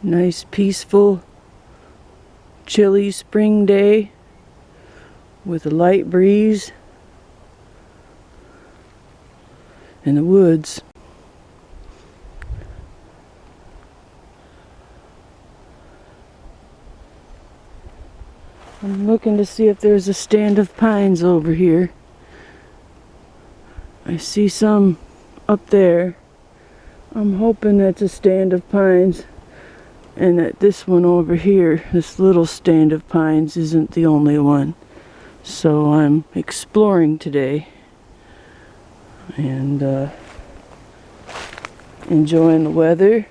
Nice, peaceful, chilly spring day with a light breeze in the woods. I'm looking to see if there's a stand of pines over here. I see some up there. I'm hoping that's a stand of pines and that this one over here, this little stand of pines, isn't the only one. So I'm exploring today and enjoying the weather,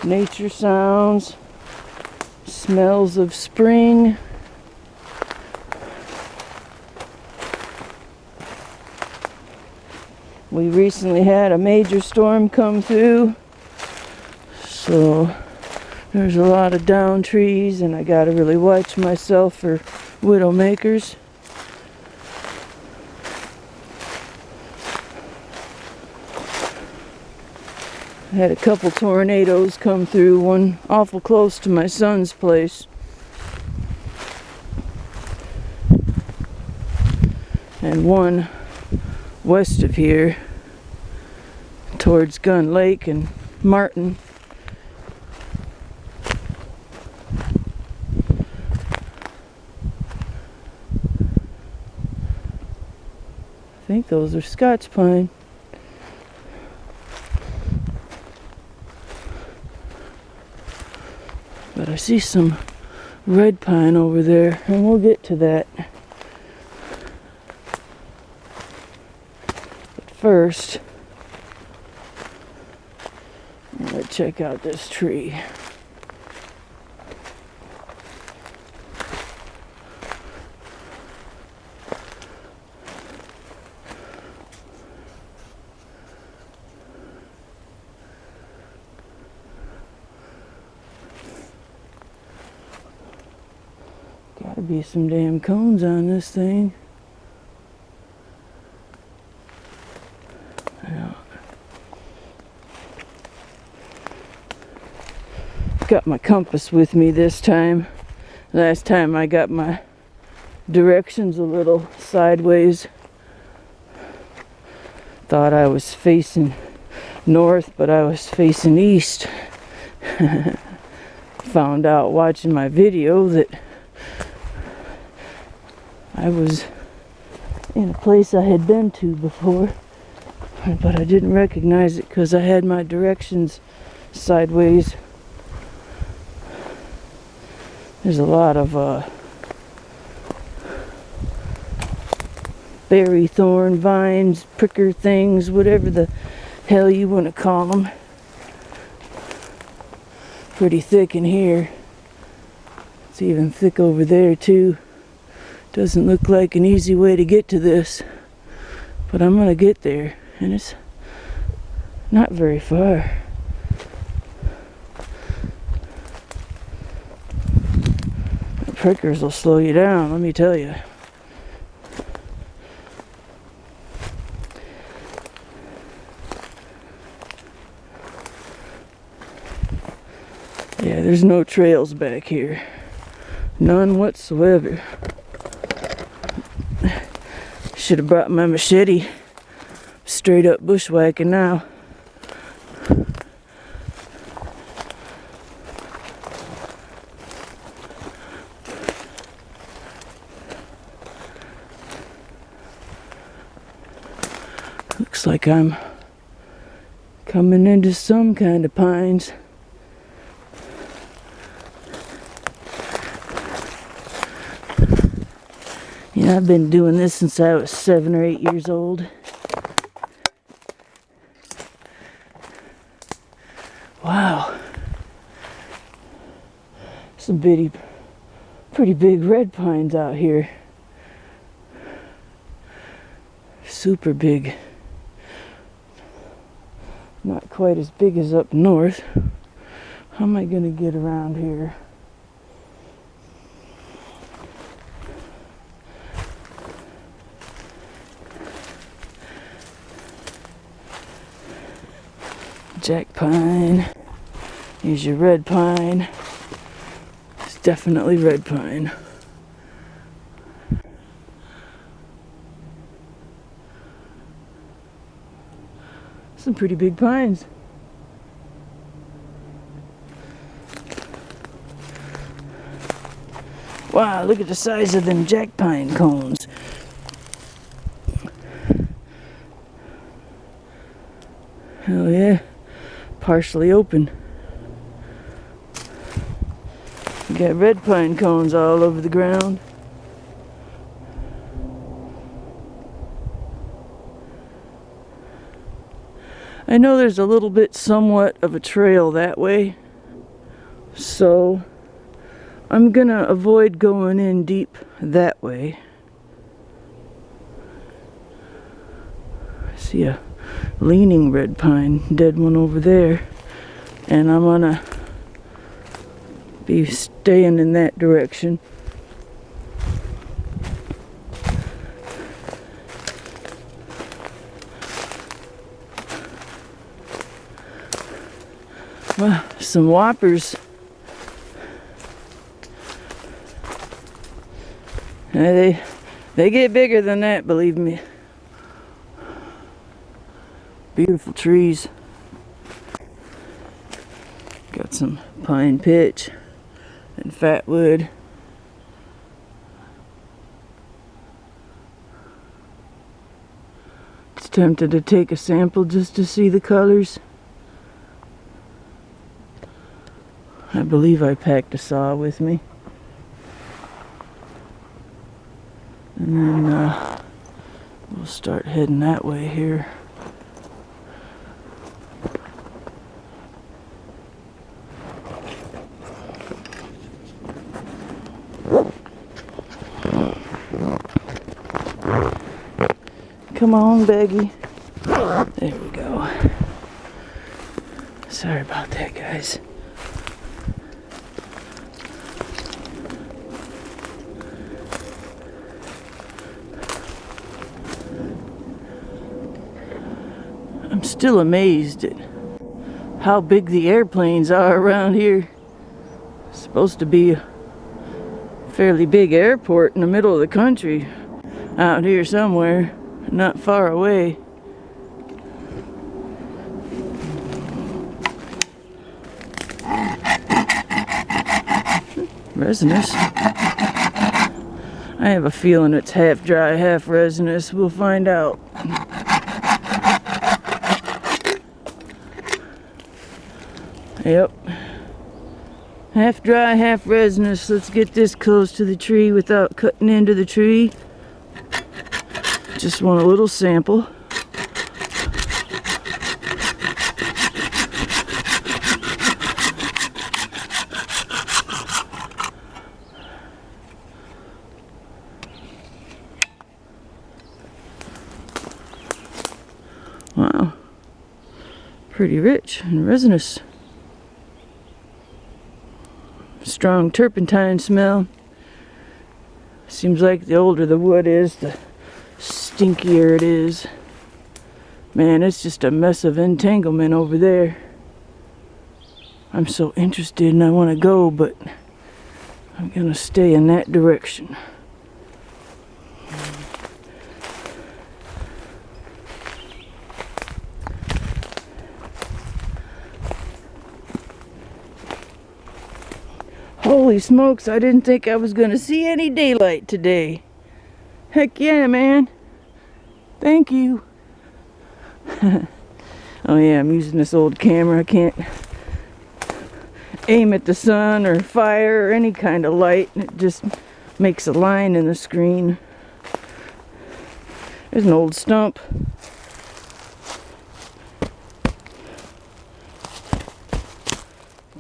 nature sounds, smells of spring. We recently had a major storm come through, so there's a lot of down trees, and I gotta really watch myself for widowmakers. I had a couple tornadoes come through, one awful close to my son's place. And one west of here towards Gun Lake and Martin. I think those are Scotch pine. But I see some red pine over there, and we'll get to that. But first, let's check out this tree. Gotta be some damn cones on this thing. Yeah. Got my compass with me this time. Last time I got my directions a little sideways. Thought I was facing north, but I was facing east. Found out watching my video that I was in a place I had been to before, but I didn't recognize it because I had my directions sideways. There's a lot of berry thorn vines, pricker things, whatever the hell you want to call them. Pretty thick in here. It's even thick over there too. Doesn't look like an easy way to get to this, but I'm gonna get there, and it's not very far. The prickers will slow you down, let me tell you. Yeah, there's no trails back here. None whatsoever. Should have brought my machete. Straight up bushwhacking now. Looks like I'm coming into some kind of pines. Yeah, I've been doing this since I was 7 or 8 years old. Wow. Some pretty big red pines out here. Super big. Not quite as big as up north. How am I gonna get around here? Jack pine. Here's your red pine. It's definitely red pine. Some pretty big pines. Wow, look at the size of them jack pine cones. Hell yeah, partially open. You got red pine cones all over the ground. I know there's a little bit somewhat of a trail that way, so I'm gonna avoid going in deep that way. I see a leaning red pine, dead one over there, and I'm gonna be staying in that direction. Well, some whoppers. They get bigger than that, believe me. Beautiful trees. Got some pine pitch and fatwood. It's tempted to take a sample just to see the colors. I believe I packed a saw with me. And then we'll start heading that way here. Come on, Beggy. There we go. Sorry about that, guys. I'm still amazed at how big the airplanes are around here. It's supposed to be a fairly big airport in the middle of the country, out here somewhere, not far away. Resinous. I have a feeling it's half dry, half resinous. We'll find out. Yep. Half dry, half resinous. Let's get this close to the tree without cutting into the tree. Just want a little sample. Wow. Pretty rich and resinous. Strong turpentine smell. Seems like the older the wood is, the stinkier it is. Man, it's just a mess of entanglement over there. I'm so interested and I want to go, but I'm gonna stay in that direction. Holy smokes, I didn't think I was gonna see any daylight today. Heck yeah, man. Thank you. Oh yeah, I'm using this old camera. I can't aim at the sun or fire or any kind of light. It just makes a line in the screen. There's an old stump.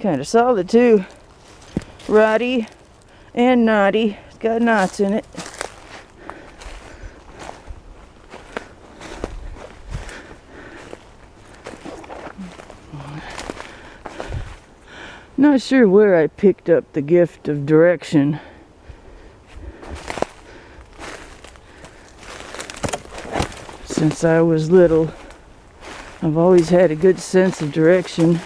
Kind of solid too. Rotty and knotty. It's got knots in it. Not sure where I picked up the gift of direction. Since I was little, I've always had a good sense of direction.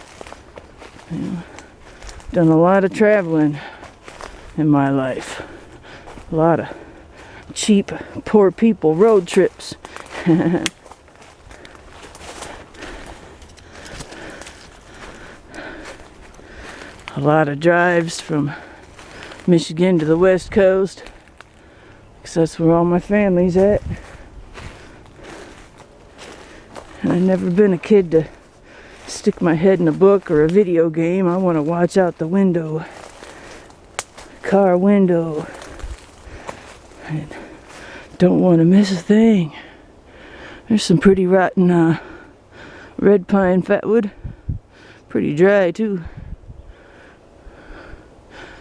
Done a lot of traveling in my life. A lot of cheap, poor people road trips. A lot of drives from Michigan to the West Coast, because that's where all my family's at. And I've never been a kid to stick my head in a book or a video game. I want to watch out the window, car window, and don't want to miss a thing. There's some pretty rotten red pine fatwood. Pretty dry too.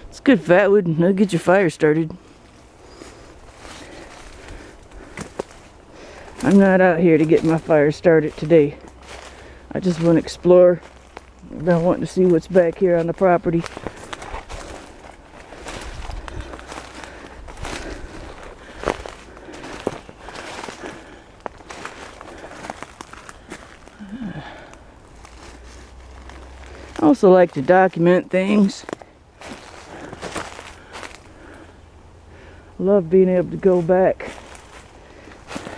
It's good fatwood. It'll get your fire started. I'm not out here to get my fire started today. I just want to explore. I've been wanting to see what's back here on the property. I also like to document things. Love being able to go back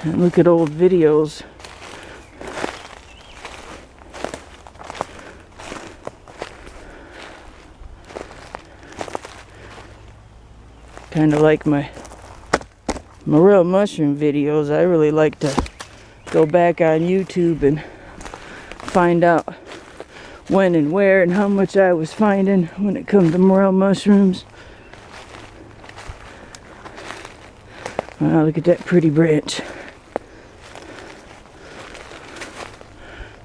and look at old videos. Kind of like my morel mushroom videos. I really like to go back on YouTube and find out when and where and how much I was finding when it comes to morel mushrooms. Wow, look at that pretty branch.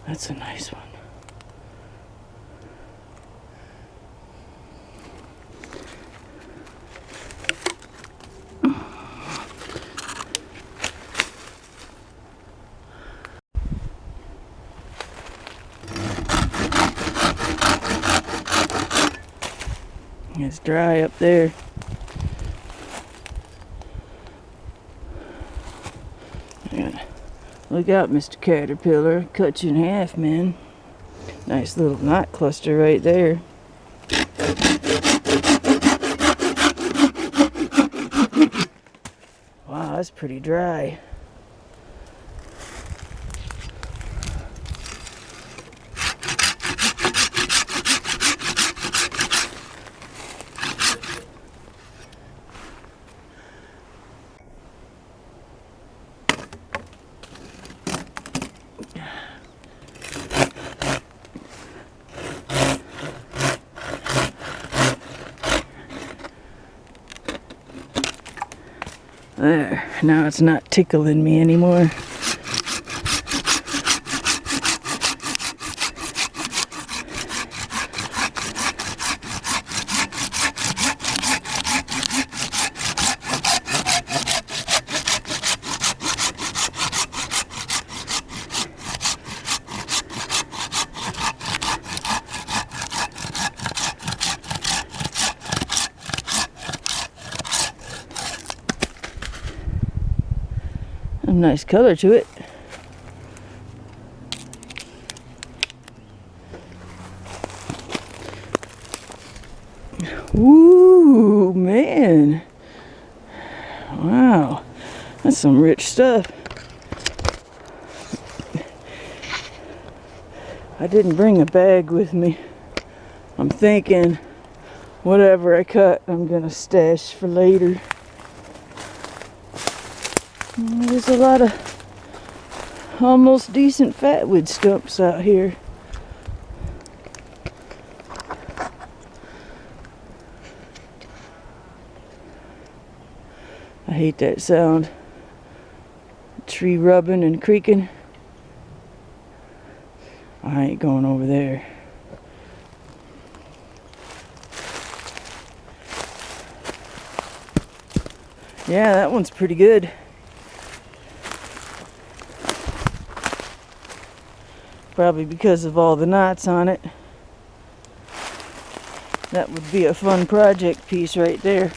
That's a nice one. It's dry up there. Look out, Mr. Caterpillar. Cut you in half, man. Nice little knot cluster right there. Wow, that's pretty dry. There, now it's not tickling me anymore. A nice color to it. Ooh, man. Wow. That's some rich stuff. I didn't bring a bag with me. I'm thinking whatever I cut, I'm gonna stash for later. There's a lot of almost decent fatwood stumps out here. I hate that sound. Tree rubbing and creaking. I ain't going over there. Yeah, that one's pretty good. Probably because of all the knots on it. That would be a fun project piece right there.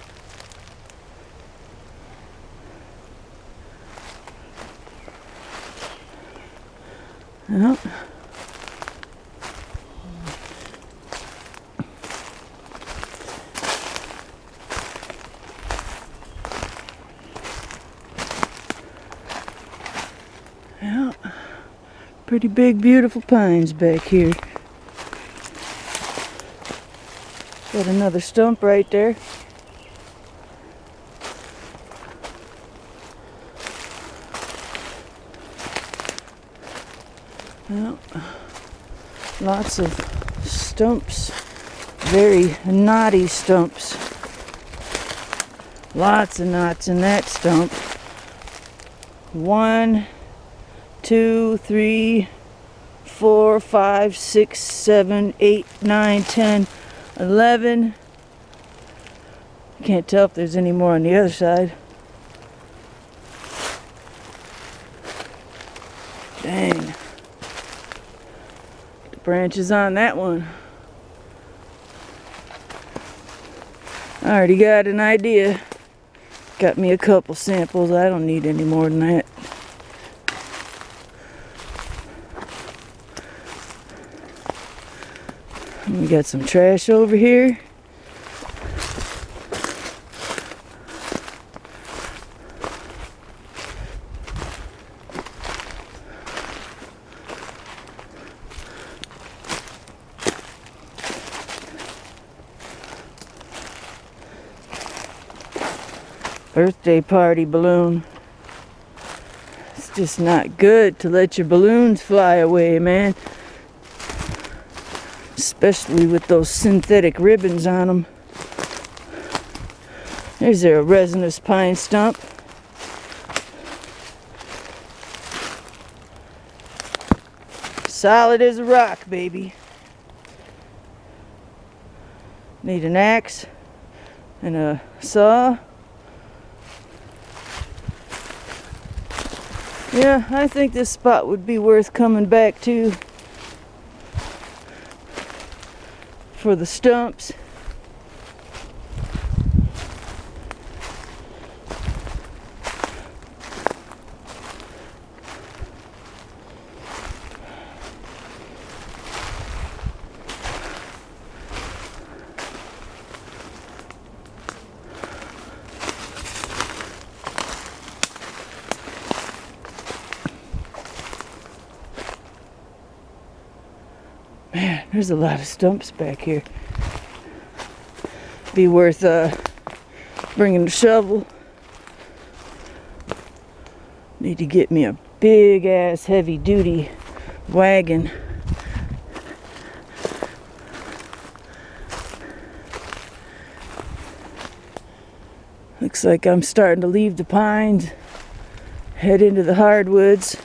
Yep. Yeah, pretty big, beautiful pines back here. Got another stump right there. Well, lots of stumps, very knotty stumps. Lots of knots in that stump. 1, 2, 3, 4, 5, 6, 7, 8, 9, 10, 11. Can't tell if there's any more on the other side. Dang. The branches on that one. I already got an idea. Got me a couple samples. I don't need any more than that. We got some trash over here. Birthday party balloon. It's just not good to let your balloons fly away, man. Especially with those synthetic ribbons on them. There's a resinous pine stump. Solid as a rock, baby. Need an axe and a saw. Yeah, I think this spot would be worth coming back to for the stumps. Man, there's a lot of stumps back here. Be worth bringing a shovel. Need to get me a big ass heavy duty wagon. Looks like I'm starting to leave the pines, head into the hardwoods.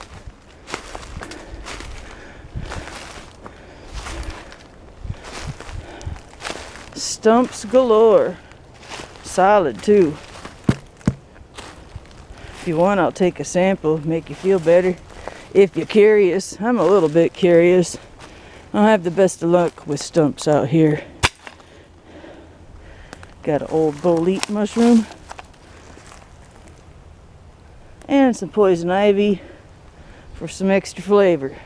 Stumps galore. Solid too. If you want, I'll take a sample, make you feel better. If you're curious, I'm a little bit curious. I don't have the best of luck with stumps out here. Got an old bolete mushroom. And some poison ivy for some extra flavor.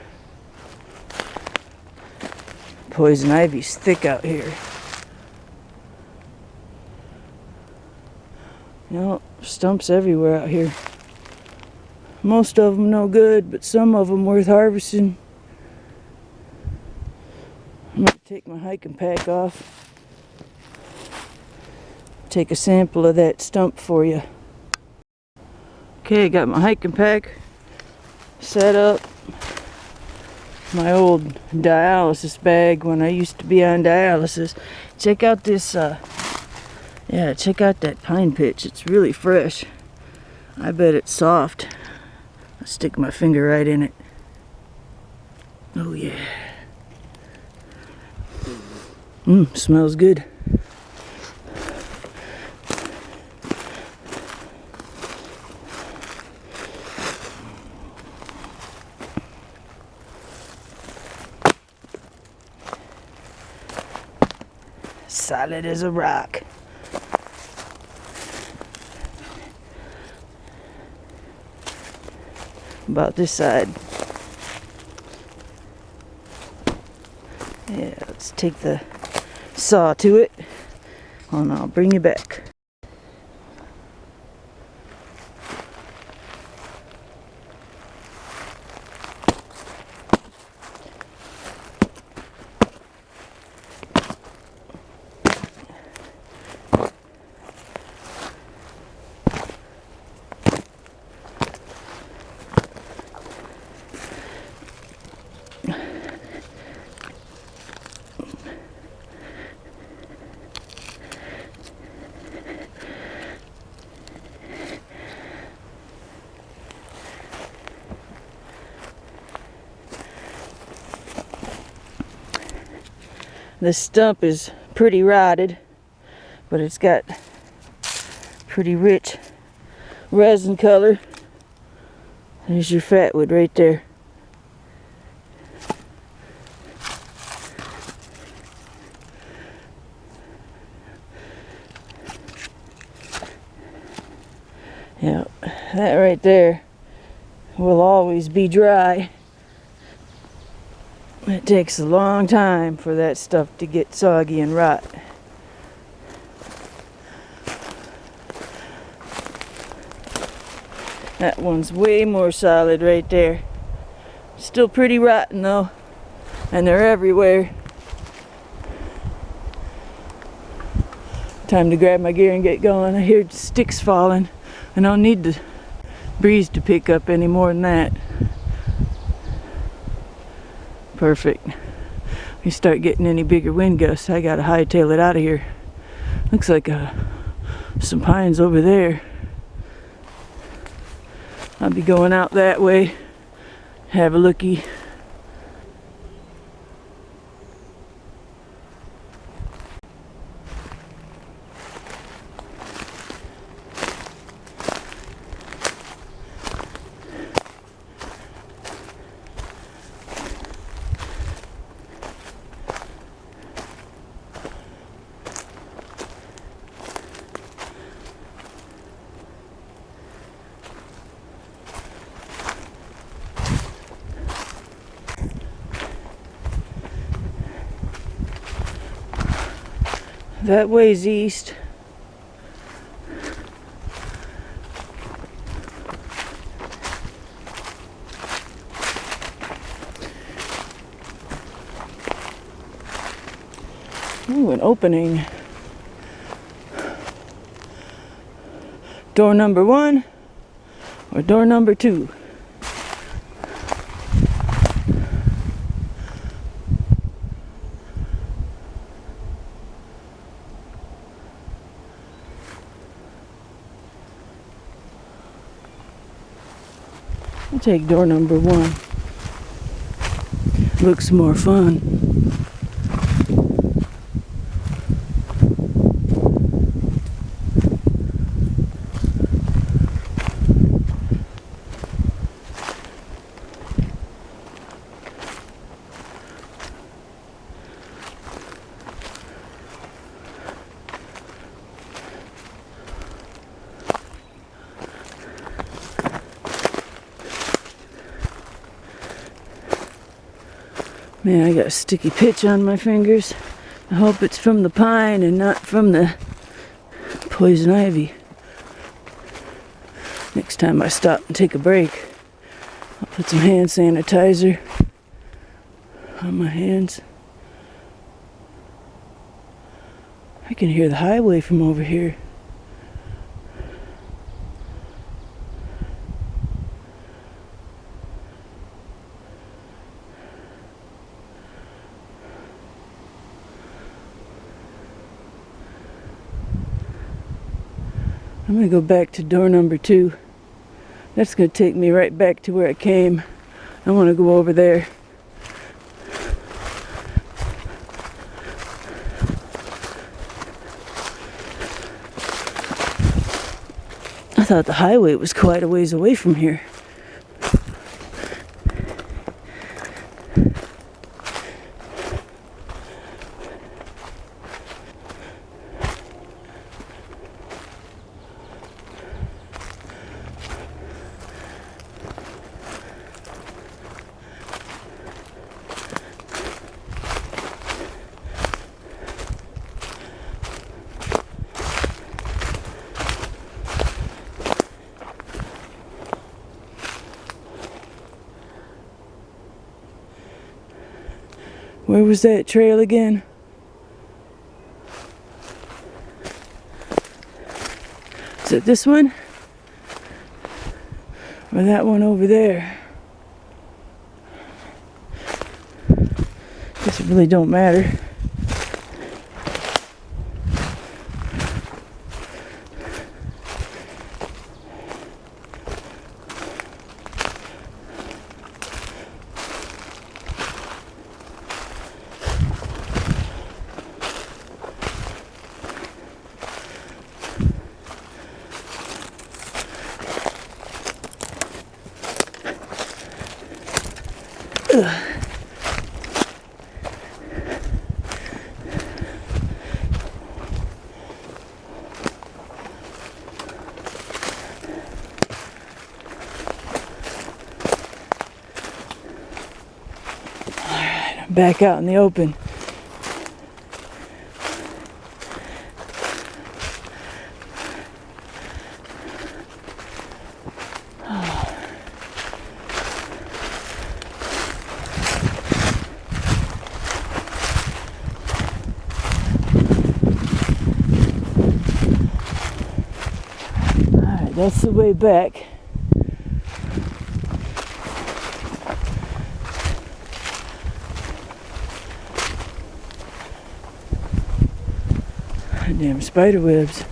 Poison ivy's thick out here. You know, stumps everywhere out here. Most of them no good, but some of them worth harvesting. I'm going to take my hiking pack off. Take a sample of that stump for you. Okay, got my hiking pack set up. My old dialysis bag when I used to be on dialysis. Check out this yeah, check out that pine pitch. It's really fresh. I bet it's soft. I'll stick my finger right in it. Oh yeah. Smells good. Solid as a rock. About this side. Yeah, let's take the saw to it and I'll bring you back. This stump is pretty rotted, but it's got pretty rich resin color. There's your fatwood right there. Yeah, that right there will always be dry. It takes a long time for that stuff to get soggy and rot. That one's way more solid right there. Still pretty rotten though, and they're everywhere. Time to grab my gear and get going. I hear sticks falling. I don't need the breeze to pick up any more than that. Perfect. If you start getting any bigger wind gusts, I gotta hightail it out of here. Looks like some pines over there. I'll be going out that way, have a looky. That way's east. Ooh, an opening. Door number 1 or door number 2? I'll take door number 1. Looks more fun. Man, I got a sticky pitch on my fingers. I hope it's from the pine and not from the poison ivy. Next time I stop and take a break, I'll put some hand sanitizer on my hands. I can hear the highway from over here. I'm going to go back to door number 2. That's going to take me right back to where I came. I want to go over there. I thought the highway was quite a ways away from here. Where was that trail again? Is it this one? Or that one over there? Guess it really don't matter. Back out in the open. Alright, that's the way back. Damn spider webs.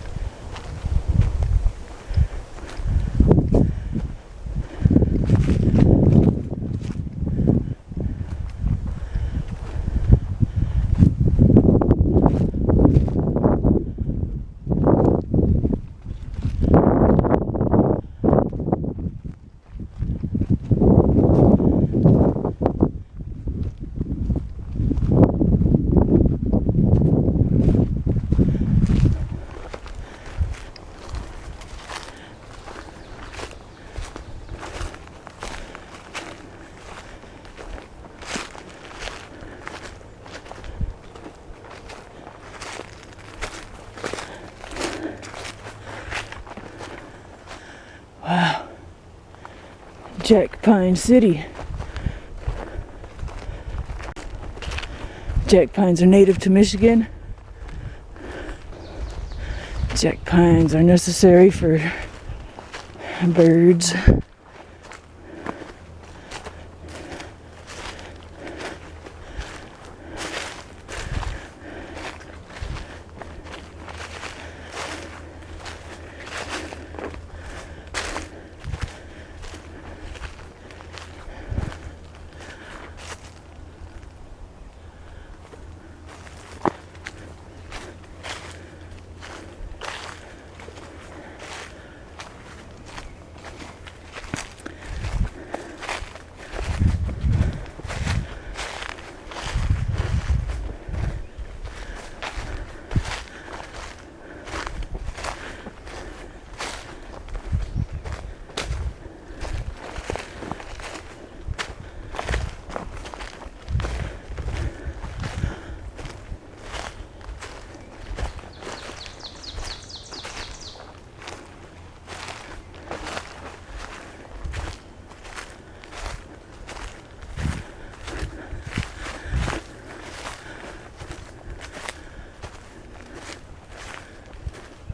Wow. Jack Pine City. Jack pines are native to Michigan. Jack pines are necessary for birds.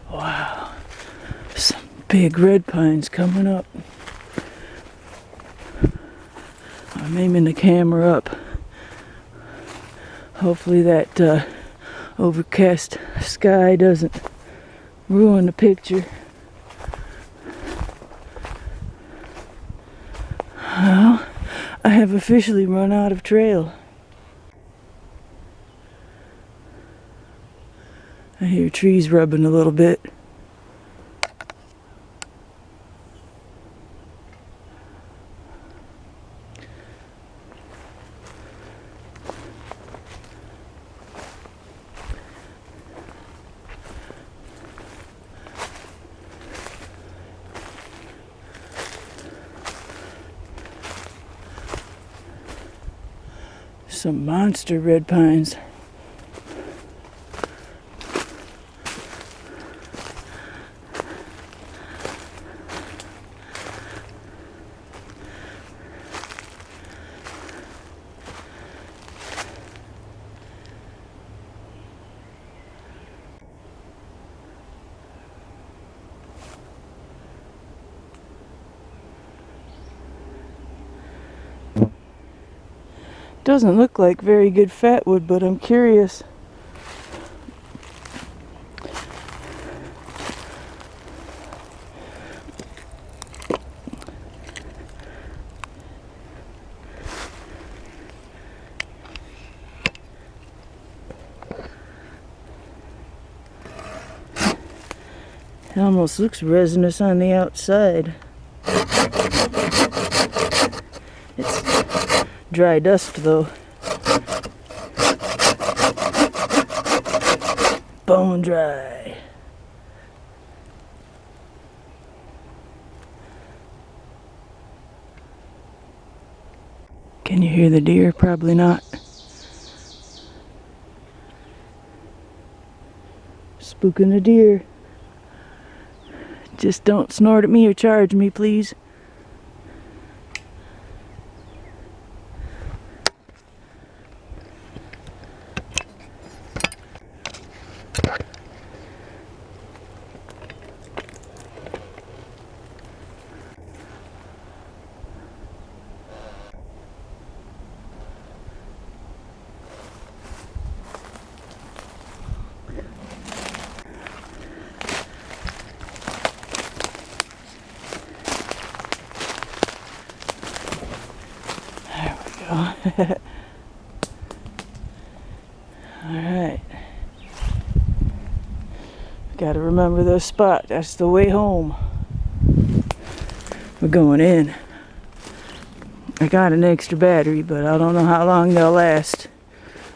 Wow, some big red pines coming up. I'm aiming the camera up. Hopefully that overcast sky doesn't ruin the picture. Well, I have officially run out of trail. I hear trees rubbing a little bit. Some monster red pines. Doesn't look like very good fatwood, but I'm curious. It almost looks resinous on the outside. It's dry dust though. Bone dry. Can you hear the deer? Probably not. Spooking a deer. Just don't snort at me or charge me, please. Alright. Gotta remember those spots. That's the way home. We're going in. I got an extra battery, but I don't know how long they'll last.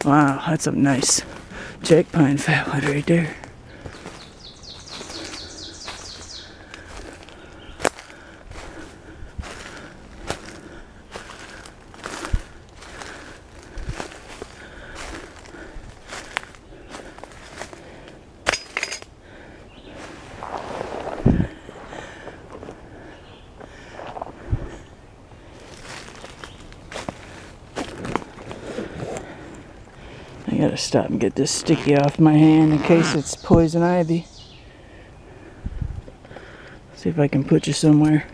Wow, that's a nice Jack Pine Fatwood right there. I gotta stop and get this sticky off my hand in case it's poison ivy. See if I can put you somewhere.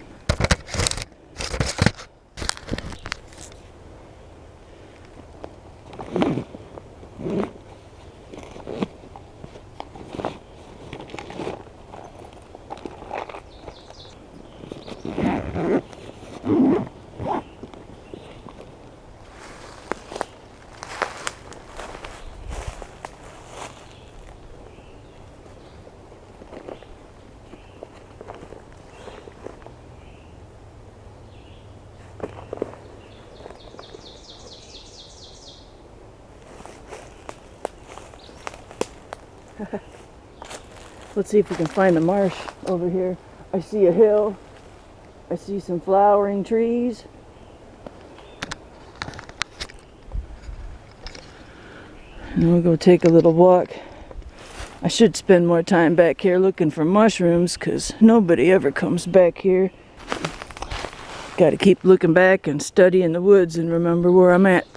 Let's see if we can find the marsh over here. I see a hill. I see some flowering trees. And we'll go take a little walk. I should spend more time back here looking for mushrooms because nobody ever comes back here. Got to keep looking back and studying the woods and remember where I'm at.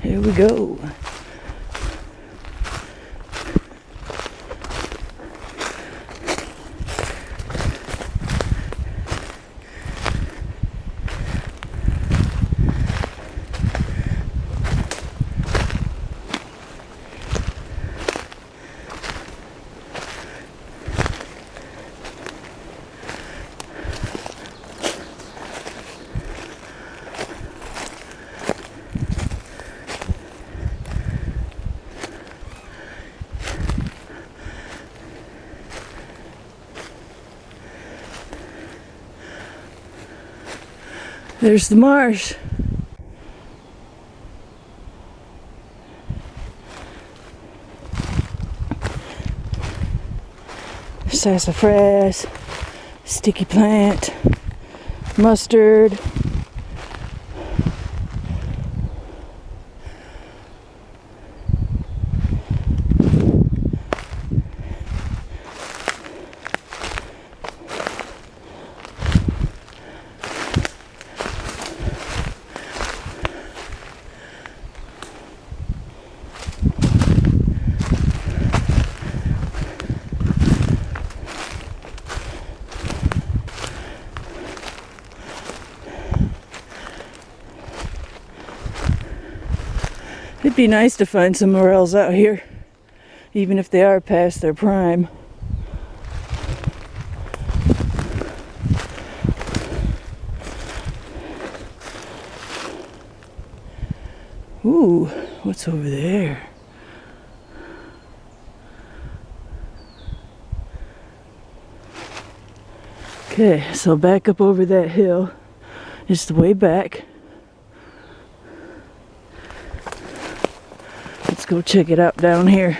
Here we go. There's the marsh. Sassafras, sticky plant, mustard. It'd be nice to find some morels out here, even if they are past their prime. Ooh, what's over there? Okay, so back up over that hill is the way back. Let's go check it out down here.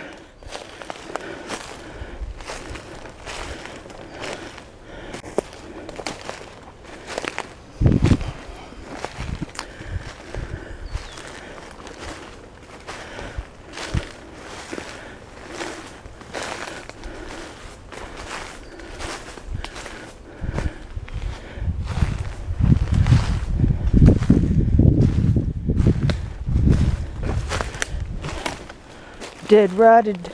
Dead rotted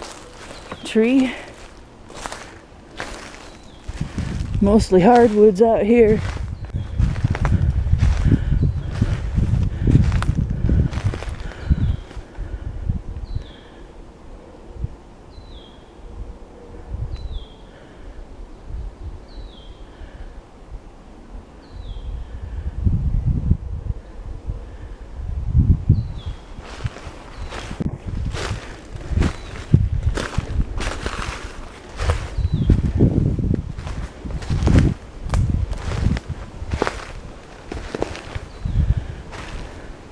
tree. Mostly hardwoods out here.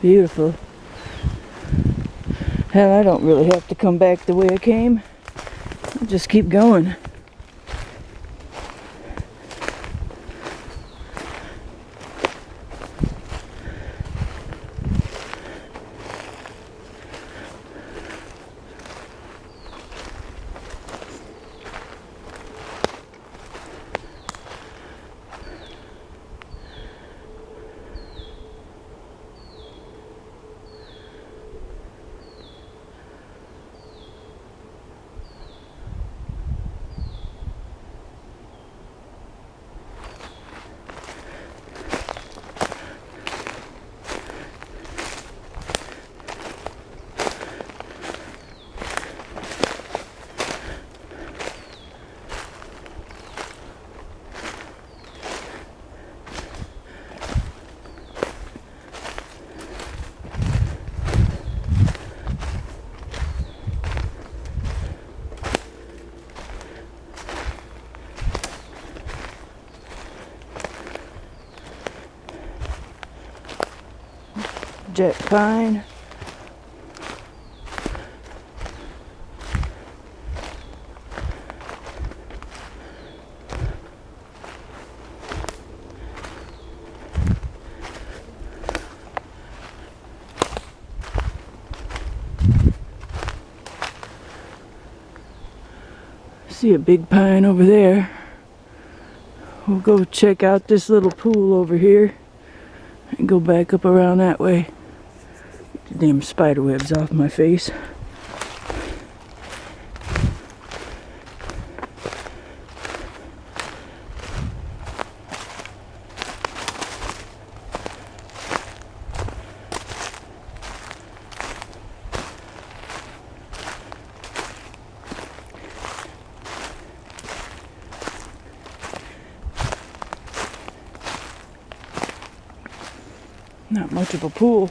Beautiful. Hell, I don't really have to come back the way I came. I'll just keep going. Jet pine. See a big pine over there. We'll go check out this little pool over here and go back up around that way. Get the damn spider webs off my face. Not much of a pool.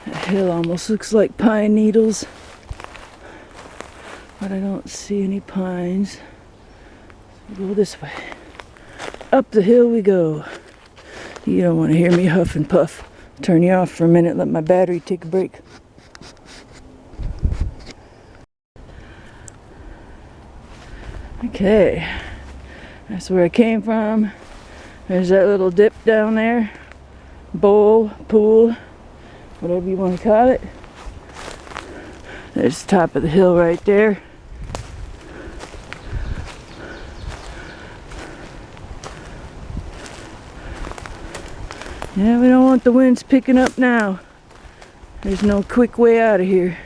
That hill almost looks like pine needles, but I don't see any pines. So go this way. Up the hill we go. You don't want to hear me huff and puff. Turn you off for a minute, let my battery take a break. Okay, that's where I came from. There's that little dip down there. Bowl, pool, whatever you want to call it. There's the top of the hill right there. Yeah, we don't want the winds picking up now. There's no quick way out of here.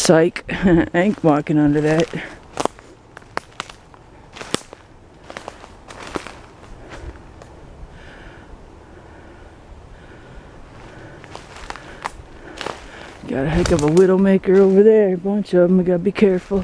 Psych. I ain't walking under that. Got a heck of a widowmaker over there. A bunch of them. I gotta be careful.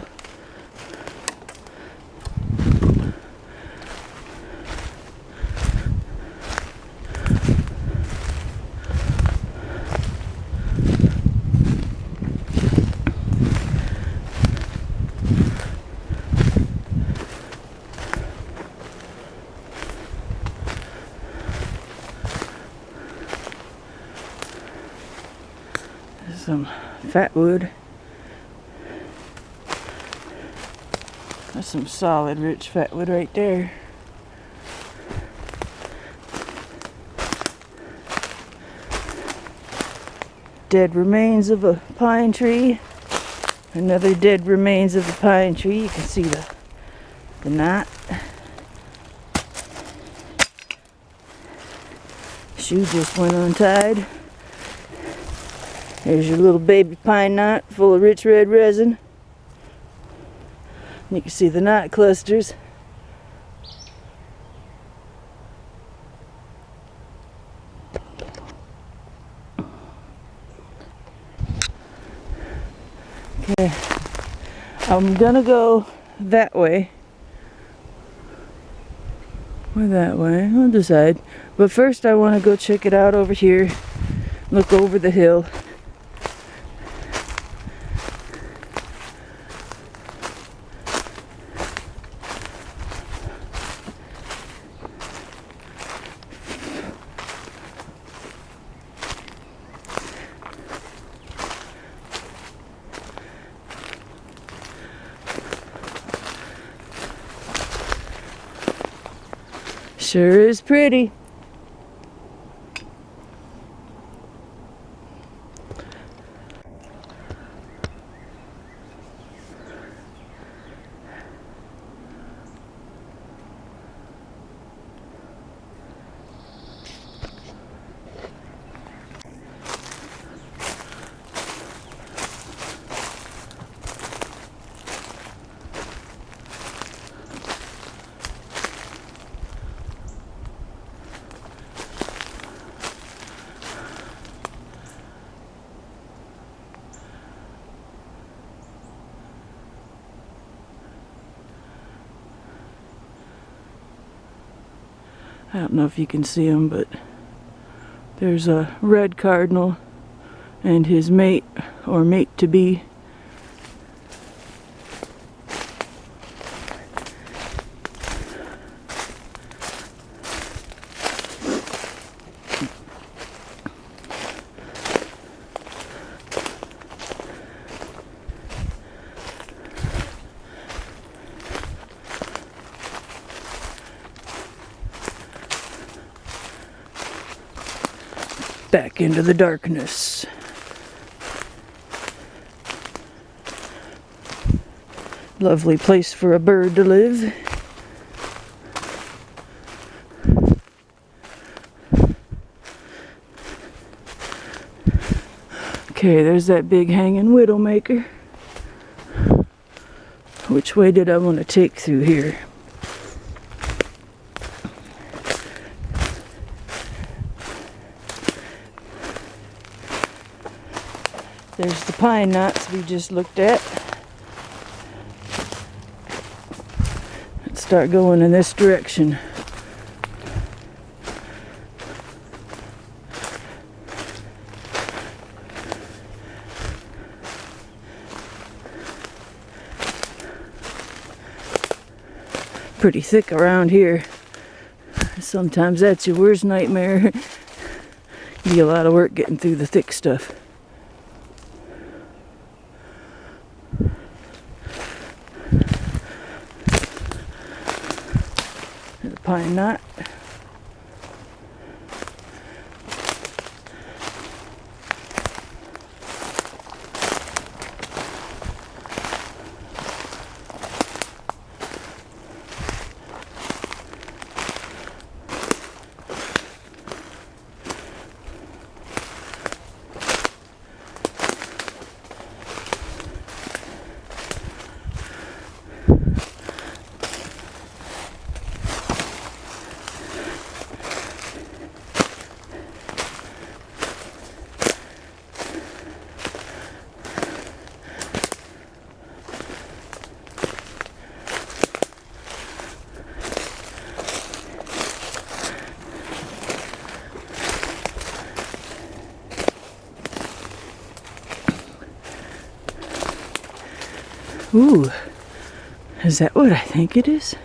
Some fatwood. That's some solid rich fatwood right there. Dead remains of a pine tree. Another dead remains of a pine tree. You can see the knot. Shoe just went untied. There's your little baby pine knot full of rich red resin. You can see the knot clusters. Okay, I'm gonna go that way. Or that way, I'll decide. But first I want to go check it out over here. Look over the hill. Sure is pretty. I don't know if you can see him, but there's a red cardinal and his mate, or mate-to-be. Back into the darkness. Lovely place for a bird to live. Okay, there's that big hanging widowmaker. Which way did I want to take through here? There's the pine knots we just looked at. Let's start going in this direction. Pretty thick around here. Sometimes that's your worst nightmare. Be a lot of work getting through the thick stuff. The pine knot. Ooh, is that what I think it is?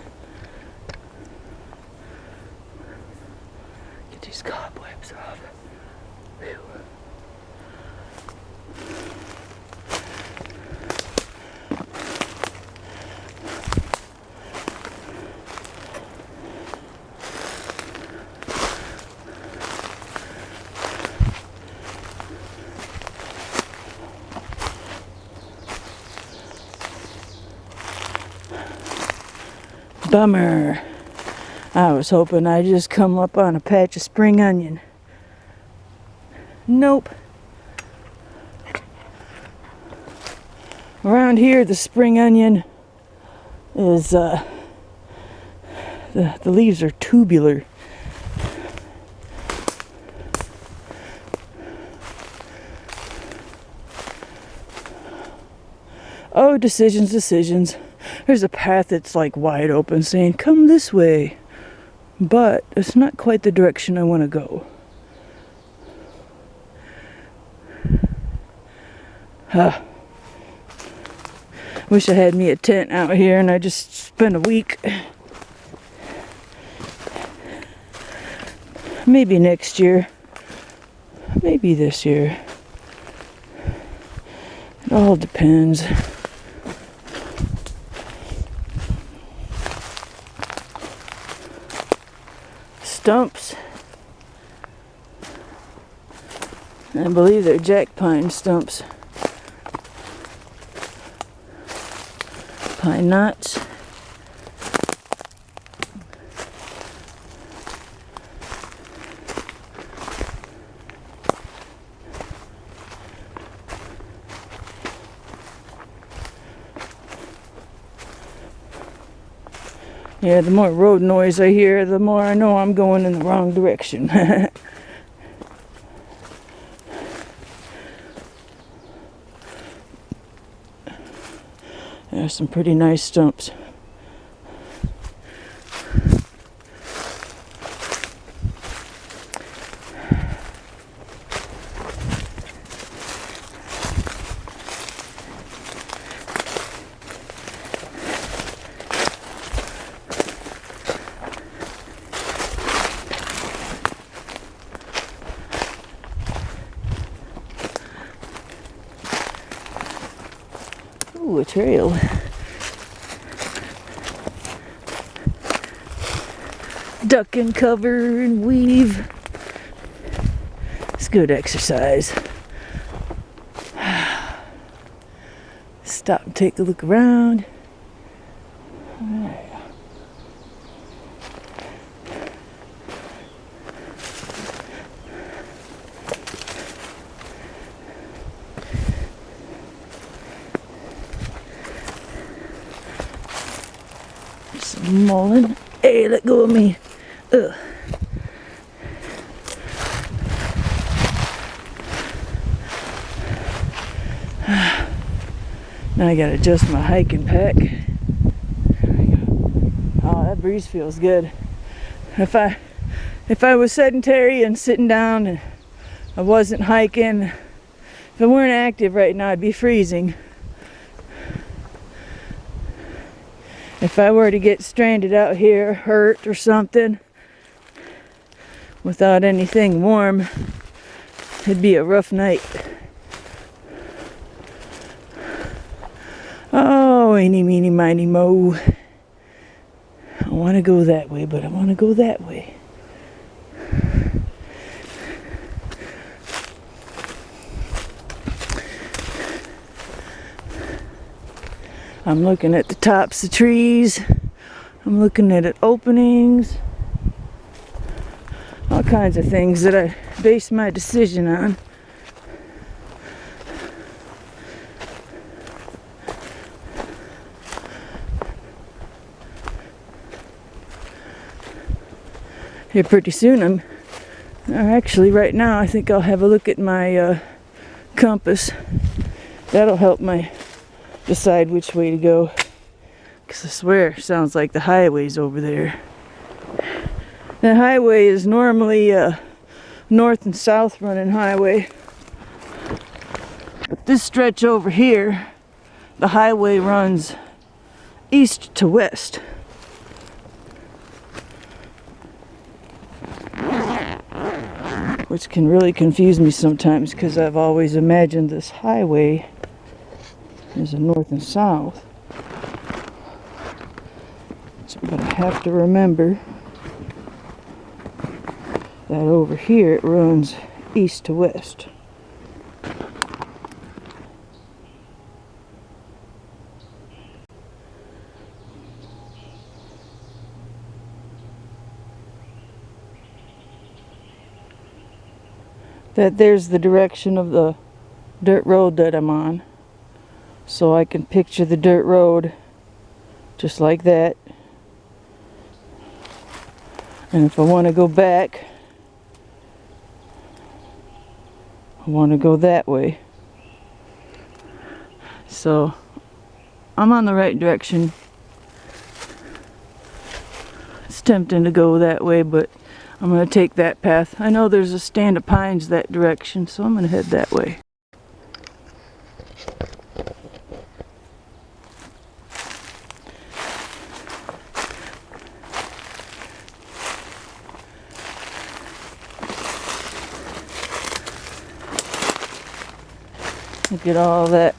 Get these cobwebs off. Whew. Bummer. I was hoping I'd just come up on a patch of spring onion. Nope. Around here, the spring onion is, the leaves are tubular. Oh, decisions, decisions. There's a path that's like wide open saying, come this way. But it's not quite the direction I want to go. Wish I had me a tent out here and I just spent a week. Maybe next year. Maybe this year. It all depends. Stumps. I believe they're jack pine stumps. Pine knots. Yeah, the more road noise I hear, the more I know I'm going in the wrong direction. There's some pretty nice stumps. Ooh, a trail. Duck and cover and weave. It's good exercise. Stop and take a look around. Alright. Some mullein. Hey, let go of me. Ugh. Now I gotta adjust my hiking pack. There we go. Oh, that breeze feels good. If I was sedentary and sitting down and I wasn't hiking, if I weren't active right now, I'd be freezing. If I were to get stranded out here, hurt or something, without anything warm, it'd be a rough night. Oh, eeny, meeny, miny, mo. I want to go that way, but I want to go that way. I'm looking at the tops of trees. I'm looking at openings. All kinds of things that I base my decision on. Here pretty soon actually right now I think I'll have a look at my compass. That'll help me decide which way to go, because I swear it sounds like the highway's over there. The highway is normally a north and south running highway, but this stretch over here the highway runs east to west. Which can really confuse me sometimes because I've always imagined this highway as a north and south. But I have to remember that over here it runs east to west. There's the direction of the dirt road that I'm on. So I can picture the dirt road just like that. And if I want to go back, I want to go that way. So I'm on the right direction. It's tempting to go that way, but I'm going to take that path. I know there's a stand of pines that direction, so I'm going to head that way. Look at all that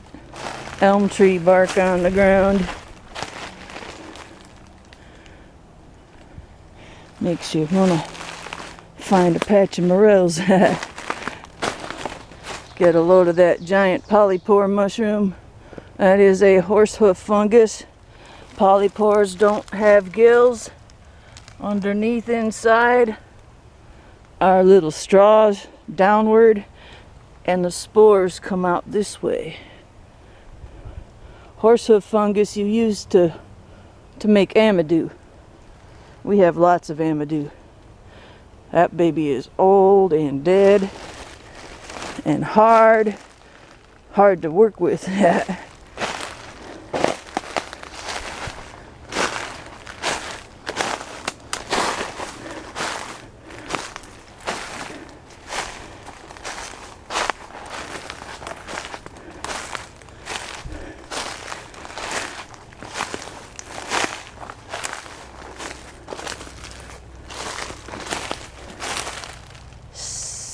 elm tree bark on the ground. Makes you want to find a patch of morels. Get a load of that giant polypore mushroom. That is a horsehoof fungus. Polypores don't have gills. Underneath inside are little straws downward, and the spores come out this way. Horsehoof fungus you use to make amadou. We have lots of amadou. That baby is old and dead and hard to work with.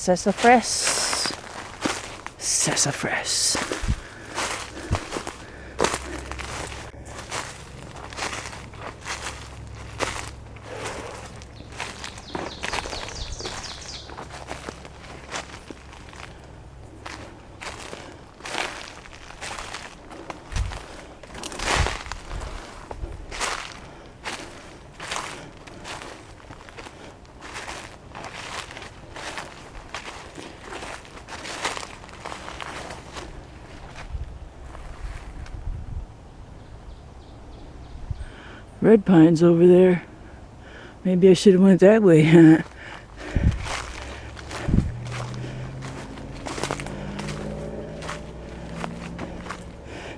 Sassafras. Sassafras. Red pines over there. Maybe I should have went that way. I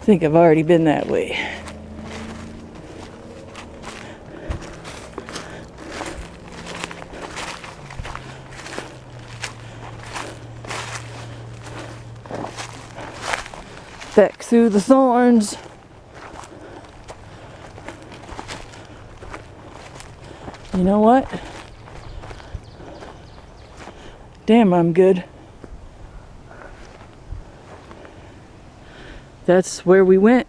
think I've already been that way. Back through the thorns. You know what? Damn, I'm good. That's where we went.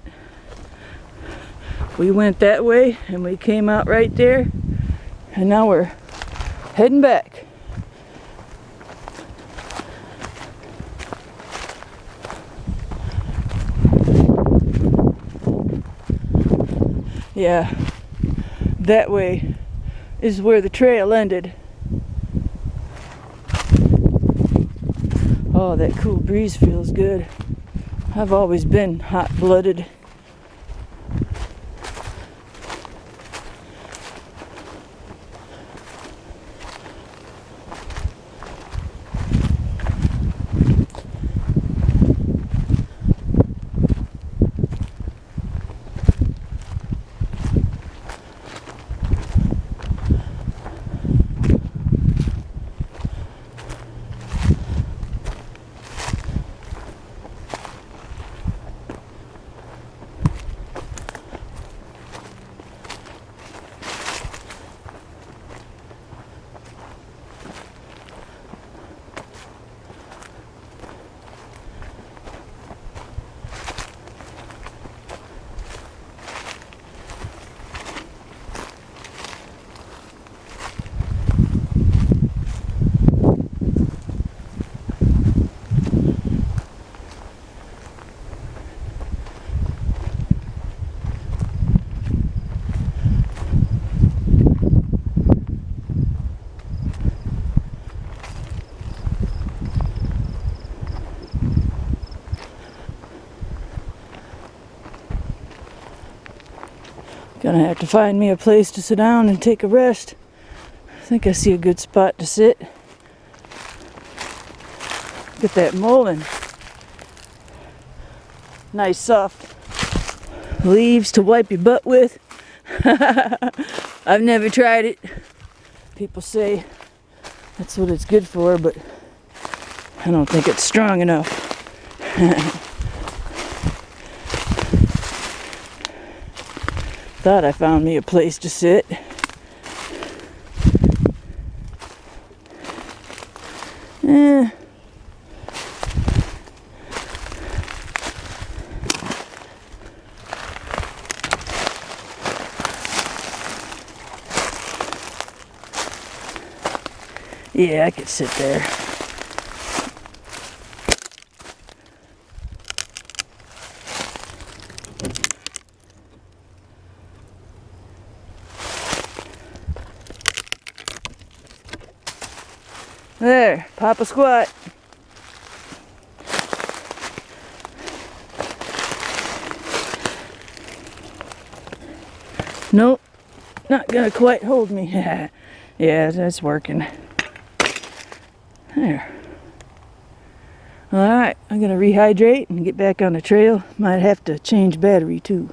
We went that way and we came out right there, and now we're heading back. Yeah, that way is where the trail ended. Oh, that cool breeze feels good. I've always been hot-blooded. Gonna have to find me a place to sit down and take a rest. I think I see a good spot to sit. Get that mullein. Nice soft leaves to wipe your butt with. I've never tried it. People say that's what it's good for, but I don't think it's strong enough. Thought I found me a place to sit. Yeah, I could sit there. There, pop a squat. Nope, not gonna quite hold me. Yeah, that's working. There. Alright, I'm gonna rehydrate and get back on the trail. Might have to change battery too.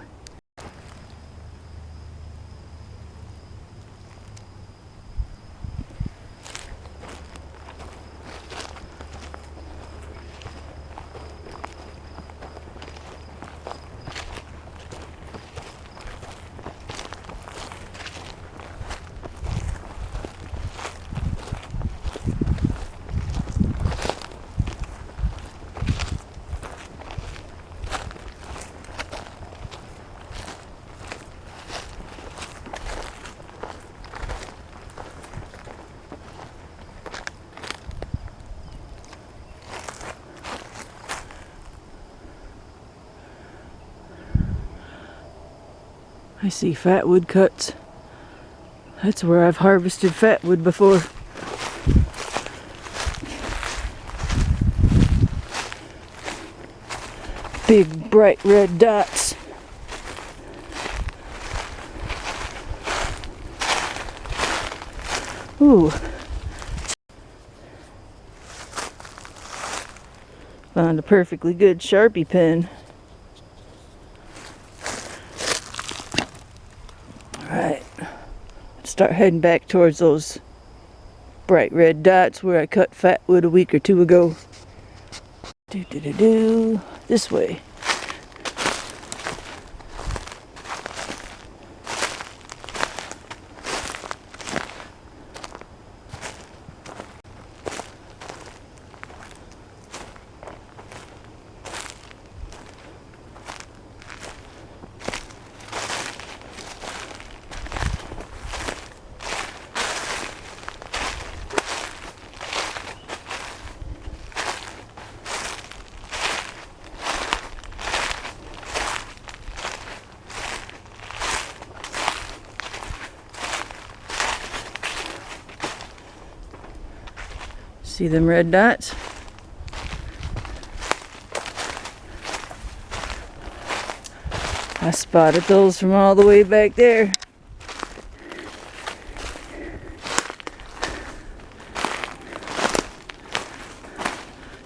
I see fatwood cuts. That's where I've harvested fatwood before. Big bright red dots. Ooh. Found a perfectly good Sharpie pen. Alright. Start heading back towards those bright red dots where I cut fatwood a week or two ago. This way. See them red dots? I spotted those from all the way back there.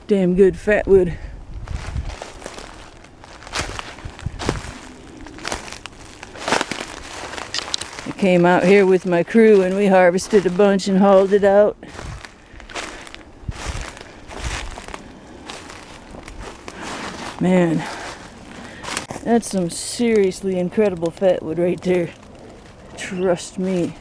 Damn good fatwood. I came out here with my crew and we harvested a bunch and hauled it out. Man, that's some seriously incredible fatwood right there. Trust me.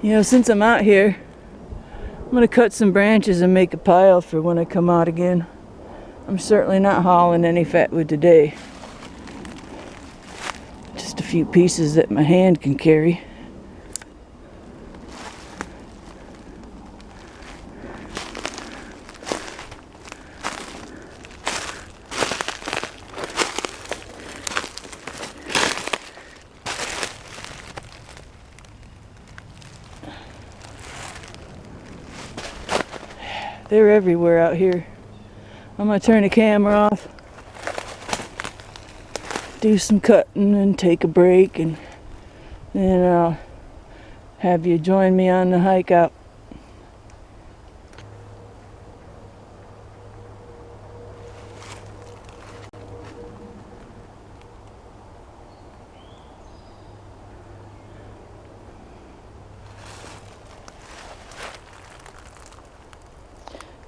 You know, since I'm out here, I'm gonna cut some branches and make a pile for when I come out again. I'm certainly not hauling any fatwood today. Just a few pieces that my hand can carry. They're everywhere out here. I'm gonna turn the camera off, do some cutting and take a break, and then I'll have you join me on the hike out.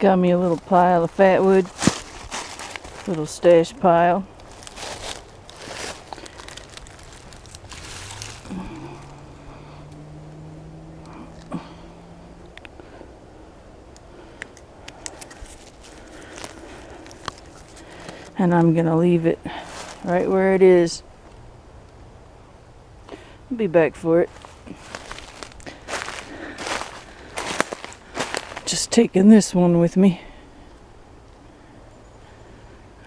Got me a little pile of fatwood, little stash pile. And I'm gonna leave it right where it is. I'll be back for it. Just taking this one with me.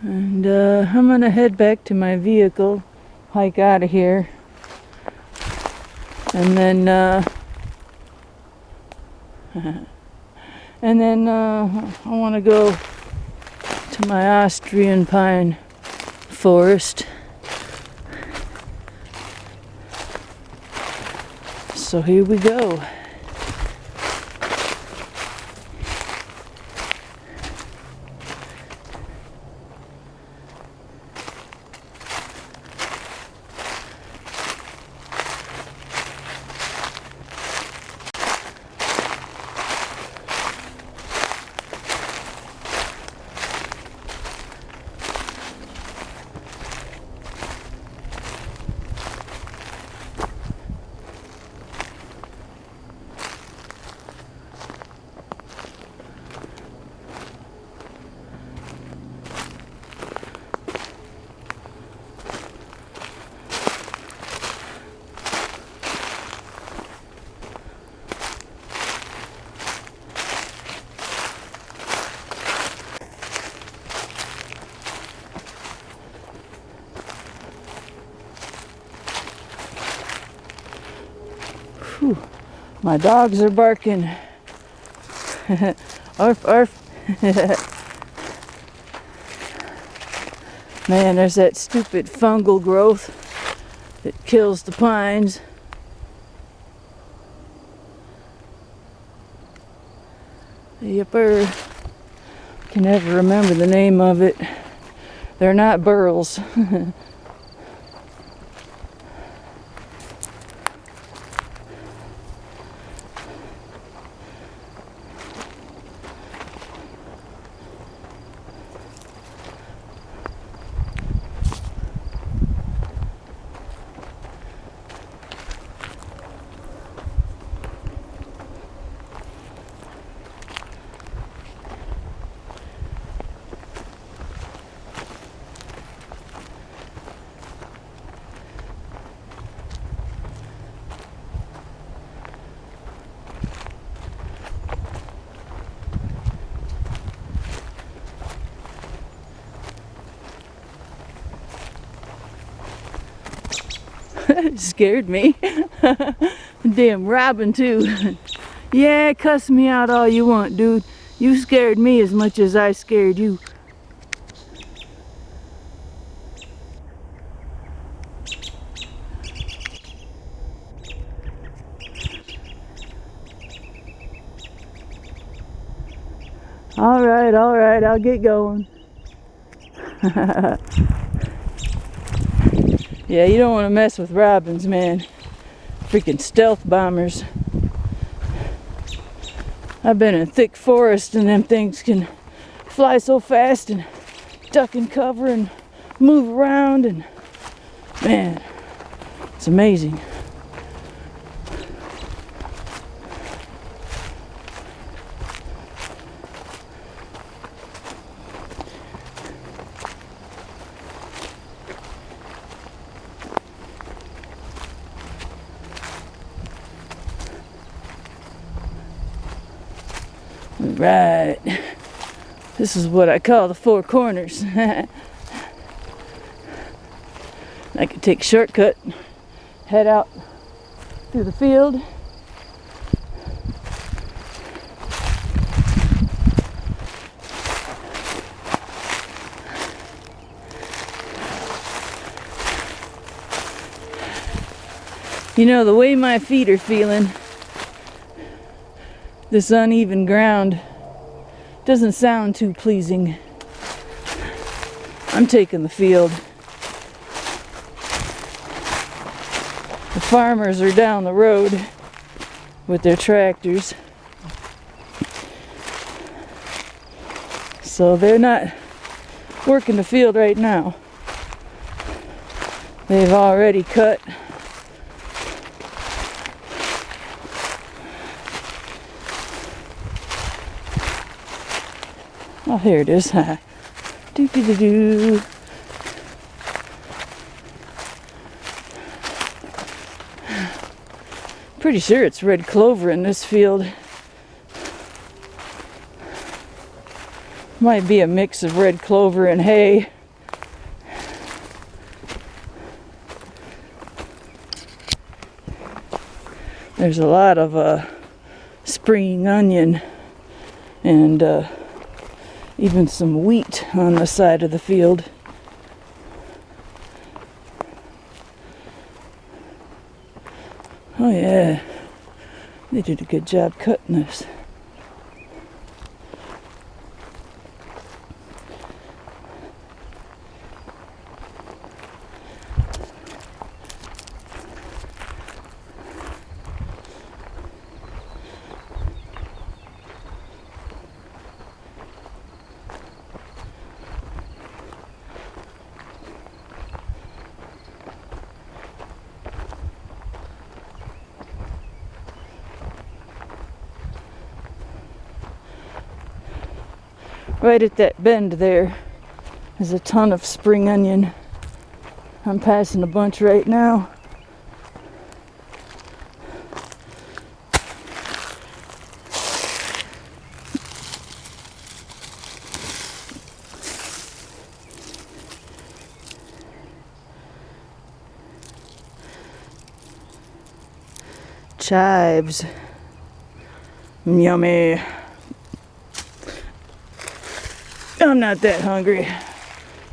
And I'm gonna head back to my vehicle, hike out of here. And then I wanna go to my Austrian pine forest. So here we go. Whew. My dogs are barking. Arf, arf. Man, there's that stupid fungal growth that kills the pines. Yipper. Can never remember the name of it. They're not burls. Scared me. Damn robin too. Yeah, cuss me out all you want, dude. You scared me as much as I scared you. All right, I'll get going. Yeah, you don't want to mess with robins, man. Freaking stealth bombers. I've been in thick forest and them things can fly so fast and duck and cover and move around, and man, it's amazing. Right. This is what I call the four corners. I could take a shortcut, head out through the field, You know, the way my feet are feeling, this uneven ground doesn't sound too pleasing. I'm taking the field. The farmers are down the road with their tractors, so they're not working the field right now. They've already cut. Oh, here it is. Do do do do. Pretty sure it's red clover in this field. Might be a mix of red clover and hay. There's a lot of spring onion and even some wheat on the side of the field. Oh yeah, they did a good job cutting this. Right at that bend there is a ton of spring onion. I'm passing a bunch right now. Chives. Yummy. I'm not that hungry.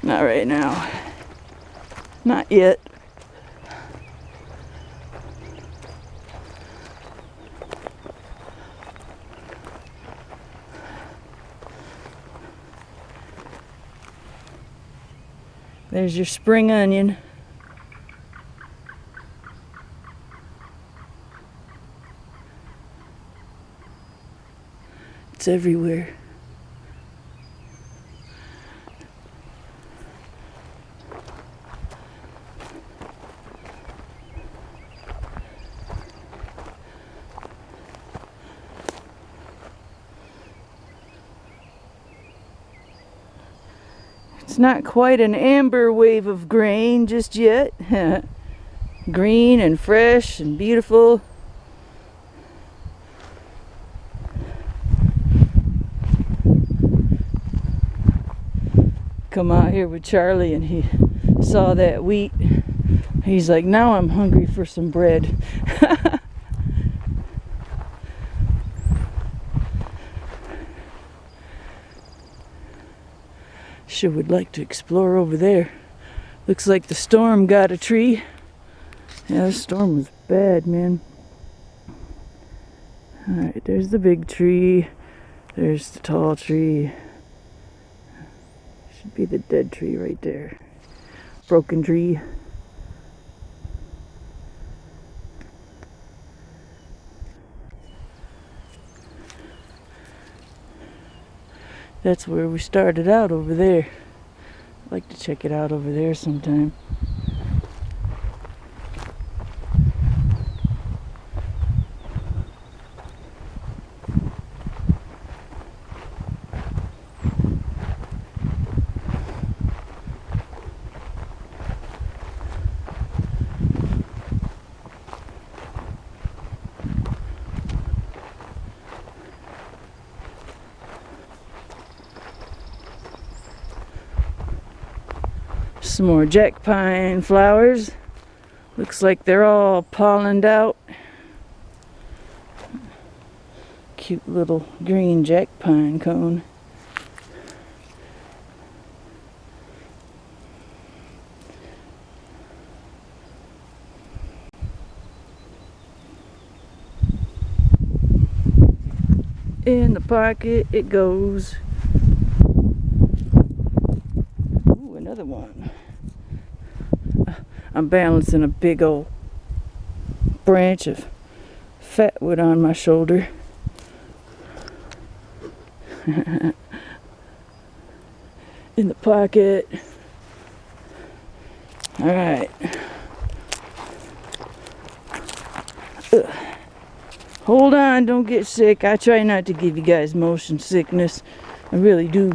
Not right now. Not yet. There's your spring onion. It's everywhere. It's not quite an amber wave of grain just yet. Green and fresh and beautiful. Come out here with Charlie and he saw that wheat. He's like, now I'm hungry for some bread. Sure would like to explore over there. Looks like the storm got a tree. Yeah, the storm was bad, man. Alright, there's the big tree. There's the tall tree. Should be the dead tree right there. Broken tree. That's where we started out over there. I'd like to check it out over there sometime. Some more jack pine flowers. Looks like they're all pollened out. Cute little green jack pine cone. In the pocket it goes. Ooh, another one. I'm balancing a big old branch of fatwood on my shoulder. In the pocket. Alright. Hold on, don't get sick. I try not to give you guys motion sickness. I really do.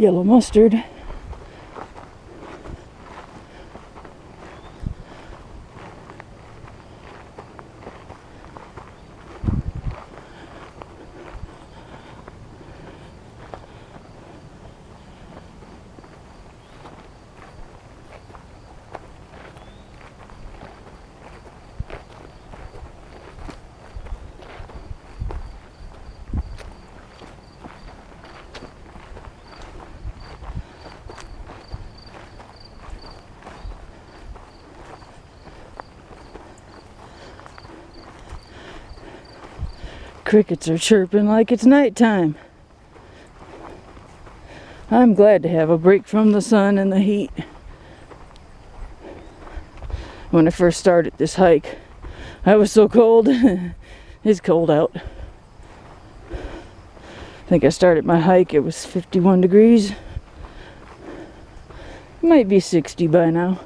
Yellow mustard. Crickets are chirping like it's nighttime. I'm glad to have a break from the sun and the heat. When I first started this hike, I was so cold. It's cold out. I think I started my hike, it was 51 degrees. It might be 60 by now.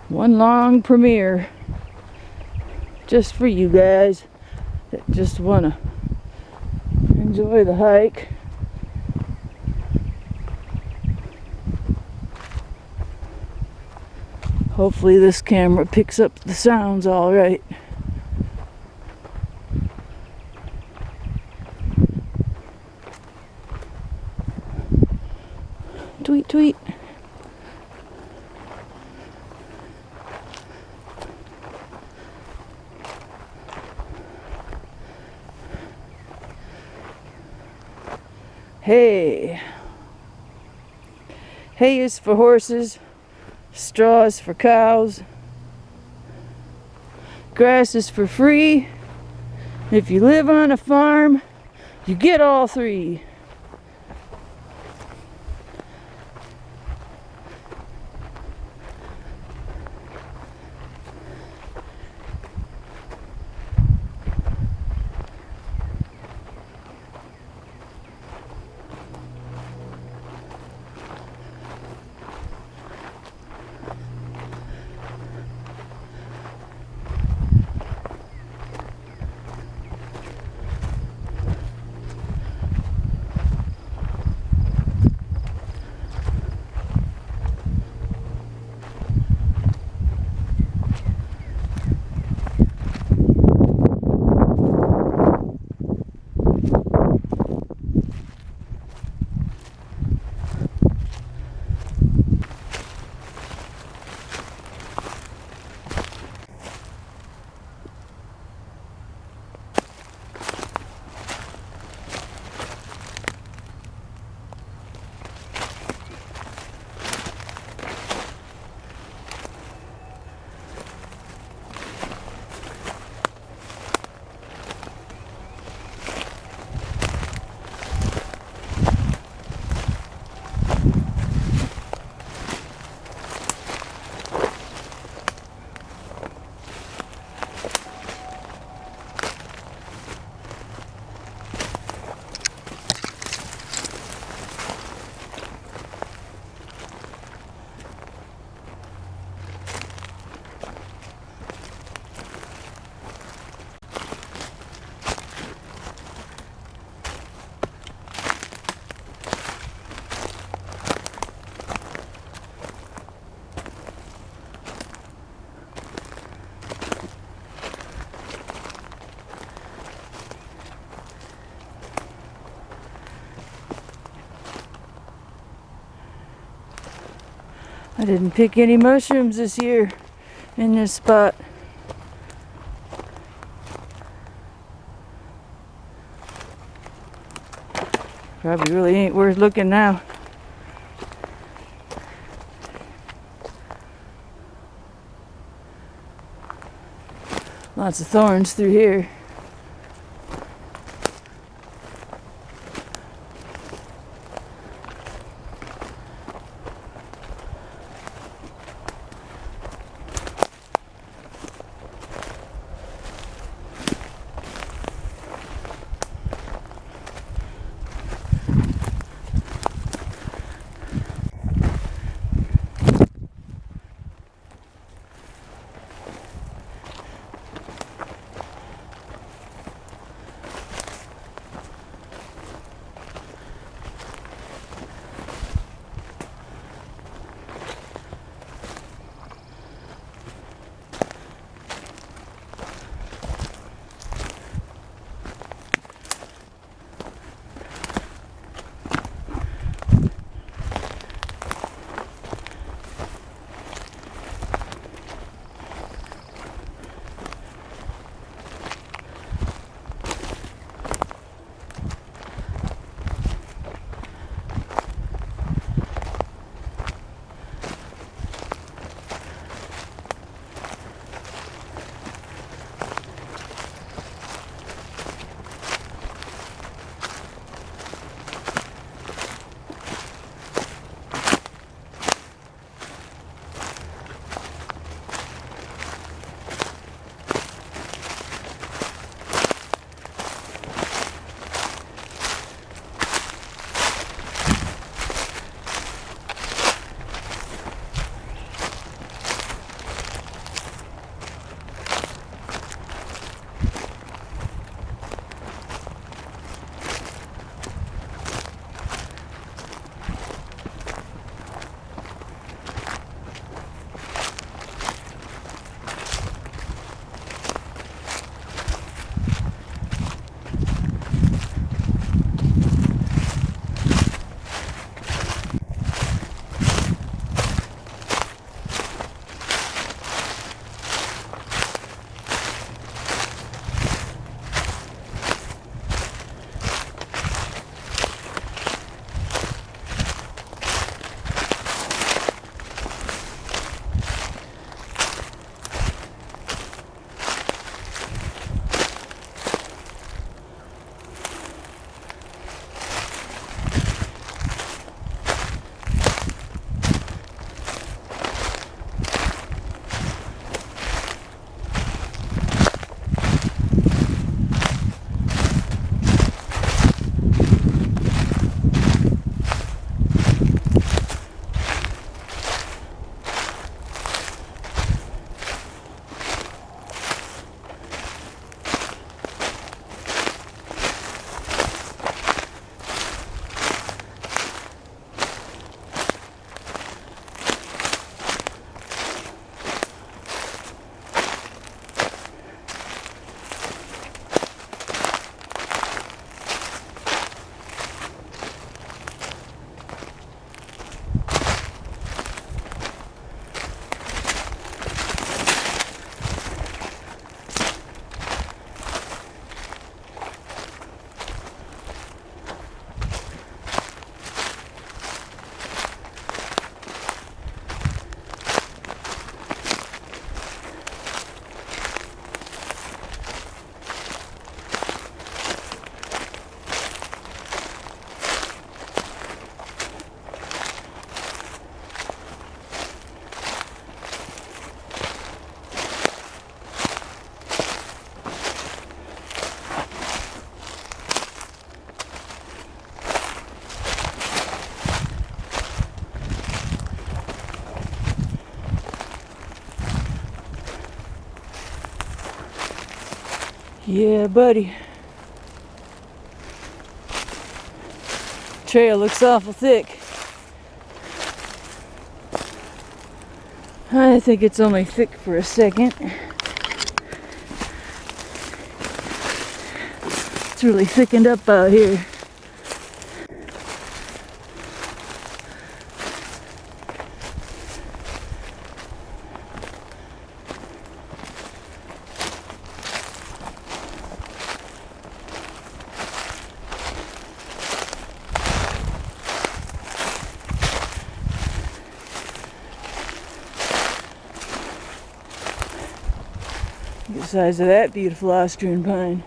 One long premiere just for you guys that just want to enjoy the hike. Hopefully this camera picks up the sounds all right. Tweet, tweet. Hay. Hay is for horses, straw is for cows, grass is for free. If you live on a farm, you get all three. I didn't pick any mushrooms this year in this spot. Probably really ain't worth looking now. Lots of thorns through here. Yeah, buddy. Trail looks awful thick. I think it's only thick for a second. It's really thickened up out here. size of that beautiful Austrian pine.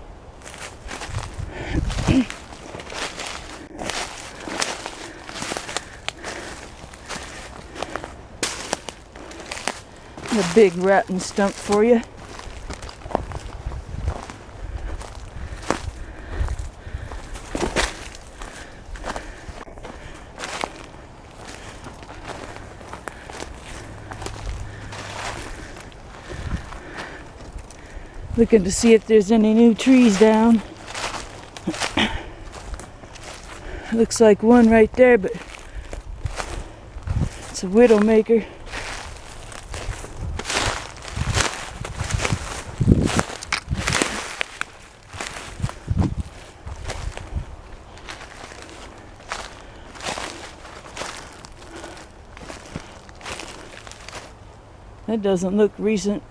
A big rotten stump for you. Looking to see if there's any new trees down. Looks like one right there, but it's a widowmaker. That doesn't look recent.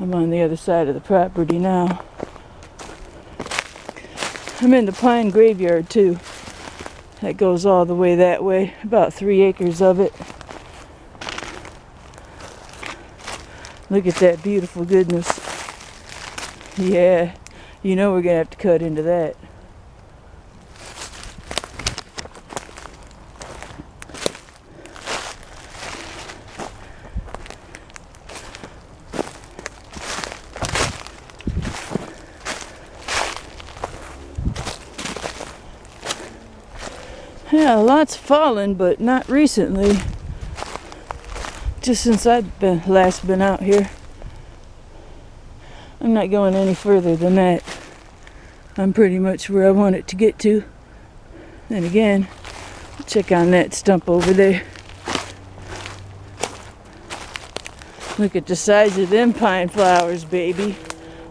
I'm on the other side of the property now. I'm in the pine graveyard too. That goes all the way that way, about 3 acres of it. Look at that beautiful goodness. Yeah, you know we're gonna have to cut into that. Yeah, lots fallen, but not recently. Just since I've last been out here. I'm not going any further than that. I'm pretty much where I want it to get to. And again, check on that stump over there. Look at the size of them pine flowers, baby.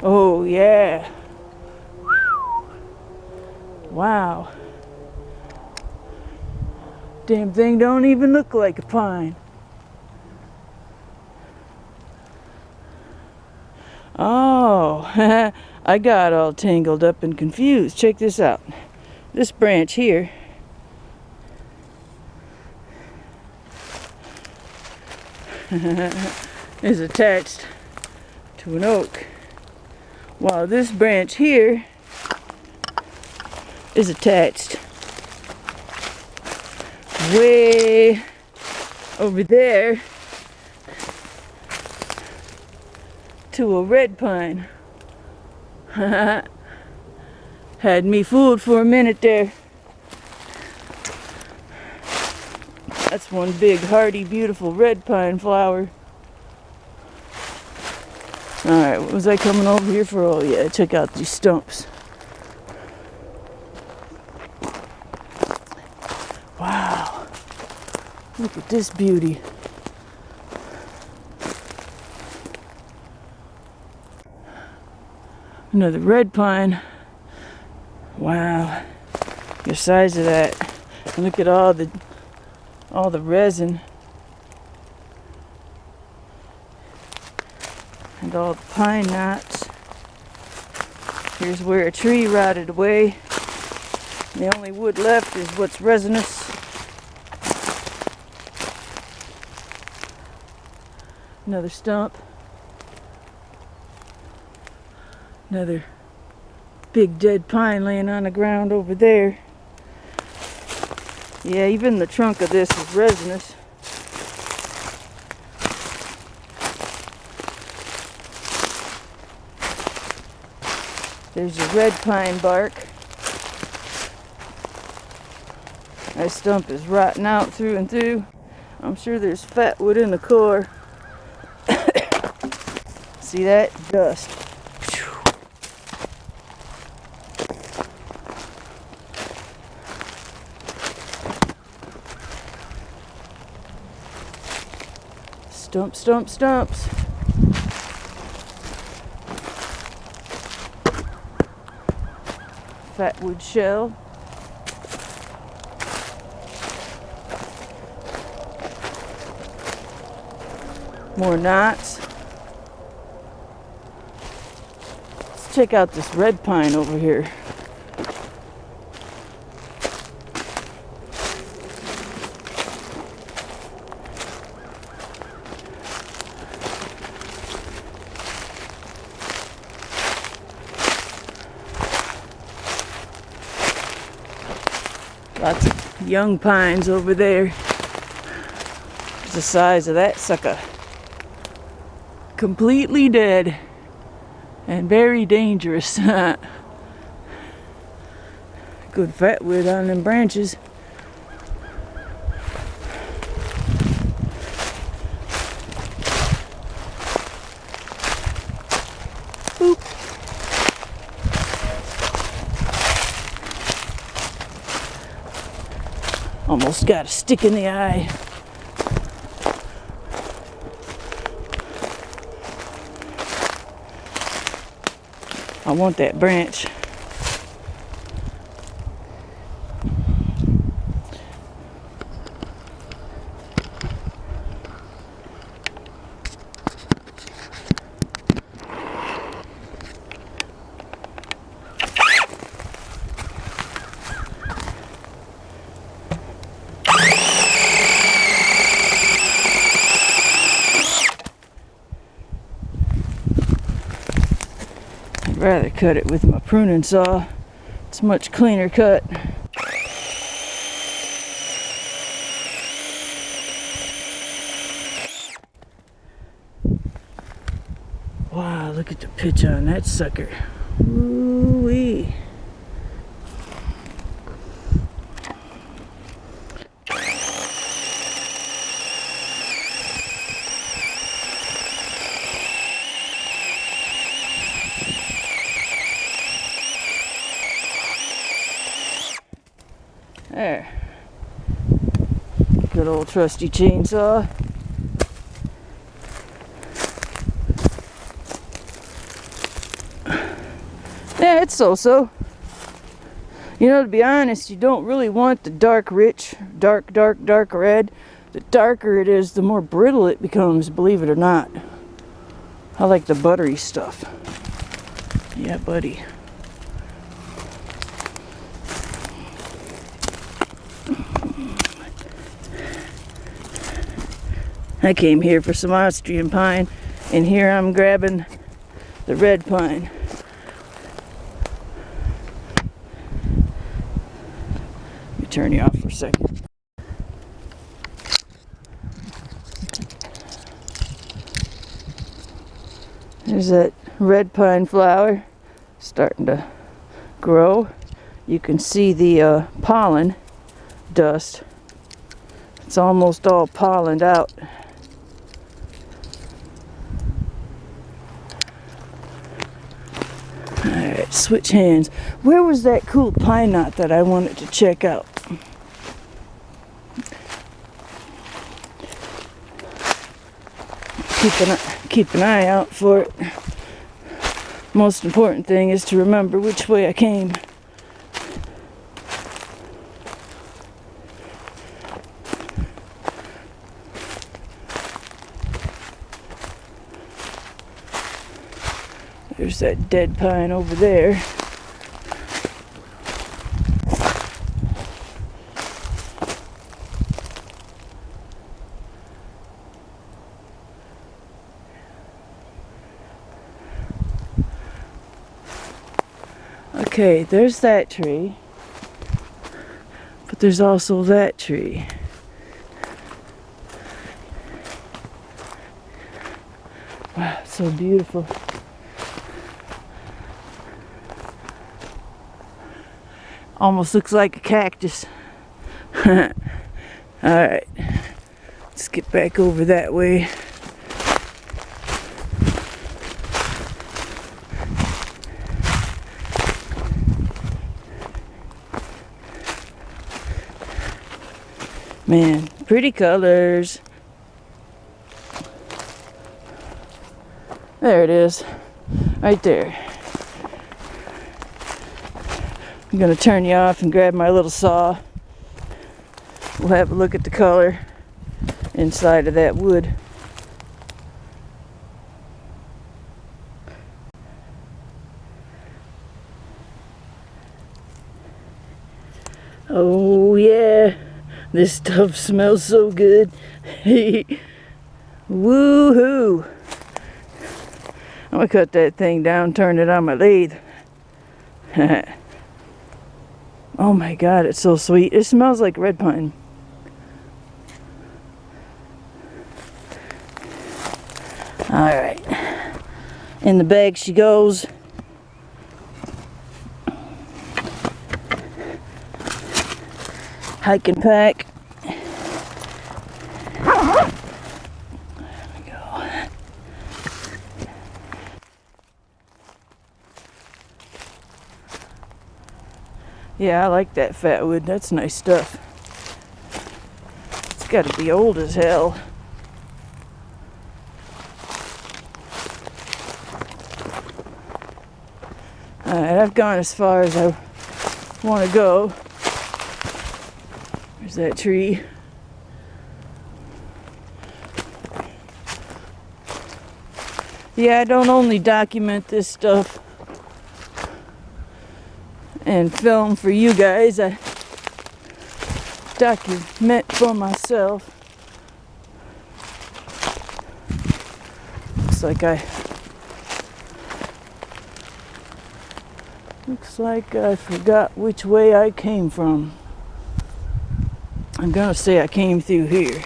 Oh yeah. Wow. Damn thing don't even look like a pine. Oh, I got all tangled up and confused. Check this out. This branch here is attached to an oak, while this branch here is attached way over there to a red pine. Had me fooled for a minute there. That's one big, hardy, beautiful red pine flower. Alright, what was I coming over here for? Oh yeah, check out these stumps. Wow. Look at this beauty. Another red pine. Wow. The size of that. And look at all the resin. And all the pine knots. Here's where a tree rotted away. The only wood left is what's resinous. Another stump. Another big dead pine laying on the ground over there. Yeah, even the trunk of this is resinous. There's the red pine bark. That stump is rotting out through and through. I'm sure there's fatwood in the core. See that? Dust. Stump, stump, stumps. Fatwood shell. More knots. check out this red pine over here. Lots of young pines over there. It's the size of that sucker. Completely dead and very dangerous. Good fatwood on them branches. Boop. Almost got a stick in the eye. I want that branch. I'd rather cut it with my pruning saw. It's a much cleaner cut. Wow, look at the pitch on that sucker. Ooh-wee. There. Good old trusty chainsaw. Yeah, it's so-so. You know, to be honest, you don't really want the dark red. The darker it is, the more brittle it becomes, believe it or not. I like the buttery stuff. Yeah, buddy. I came here for some Austrian pine, and here I'm grabbing the red pine. Let me turn you off for a second. There's that red pine flower starting to grow. You can see the pollen dust. It's almost all pollened out. Alright, switch hands. Where was that cool pine knot that I wanted to check out? Keep an eye out for it. Most important thing is to remember which way I came. There's that dead pine over there. Okay, there's that tree. But there's also that tree. Wow, it's so beautiful. Almost looks like a cactus. Alright, let's get back over that way. Man, pretty colors. There it is, right there. I'm gonna turn you off and grab my little saw. We'll have a look at the color inside of that wood. Oh yeah, this stuff smells so good. Woohoo! I'm gonna cut that thing down, turn it on my lathe. Oh my god, it's so sweet. It smells like red pine. Alright. In the bag she goes. Hiking pack. There we go. Yeah, I like that Fatwood. That's nice stuff. It's got to be old as hell. Alright, I've gone as far as I want to go. There's that tree. Yeah, I don't only document this stuff and film for you guys, I document for myself. Looks like I forgot which way I came from. I'm gonna say I came through here.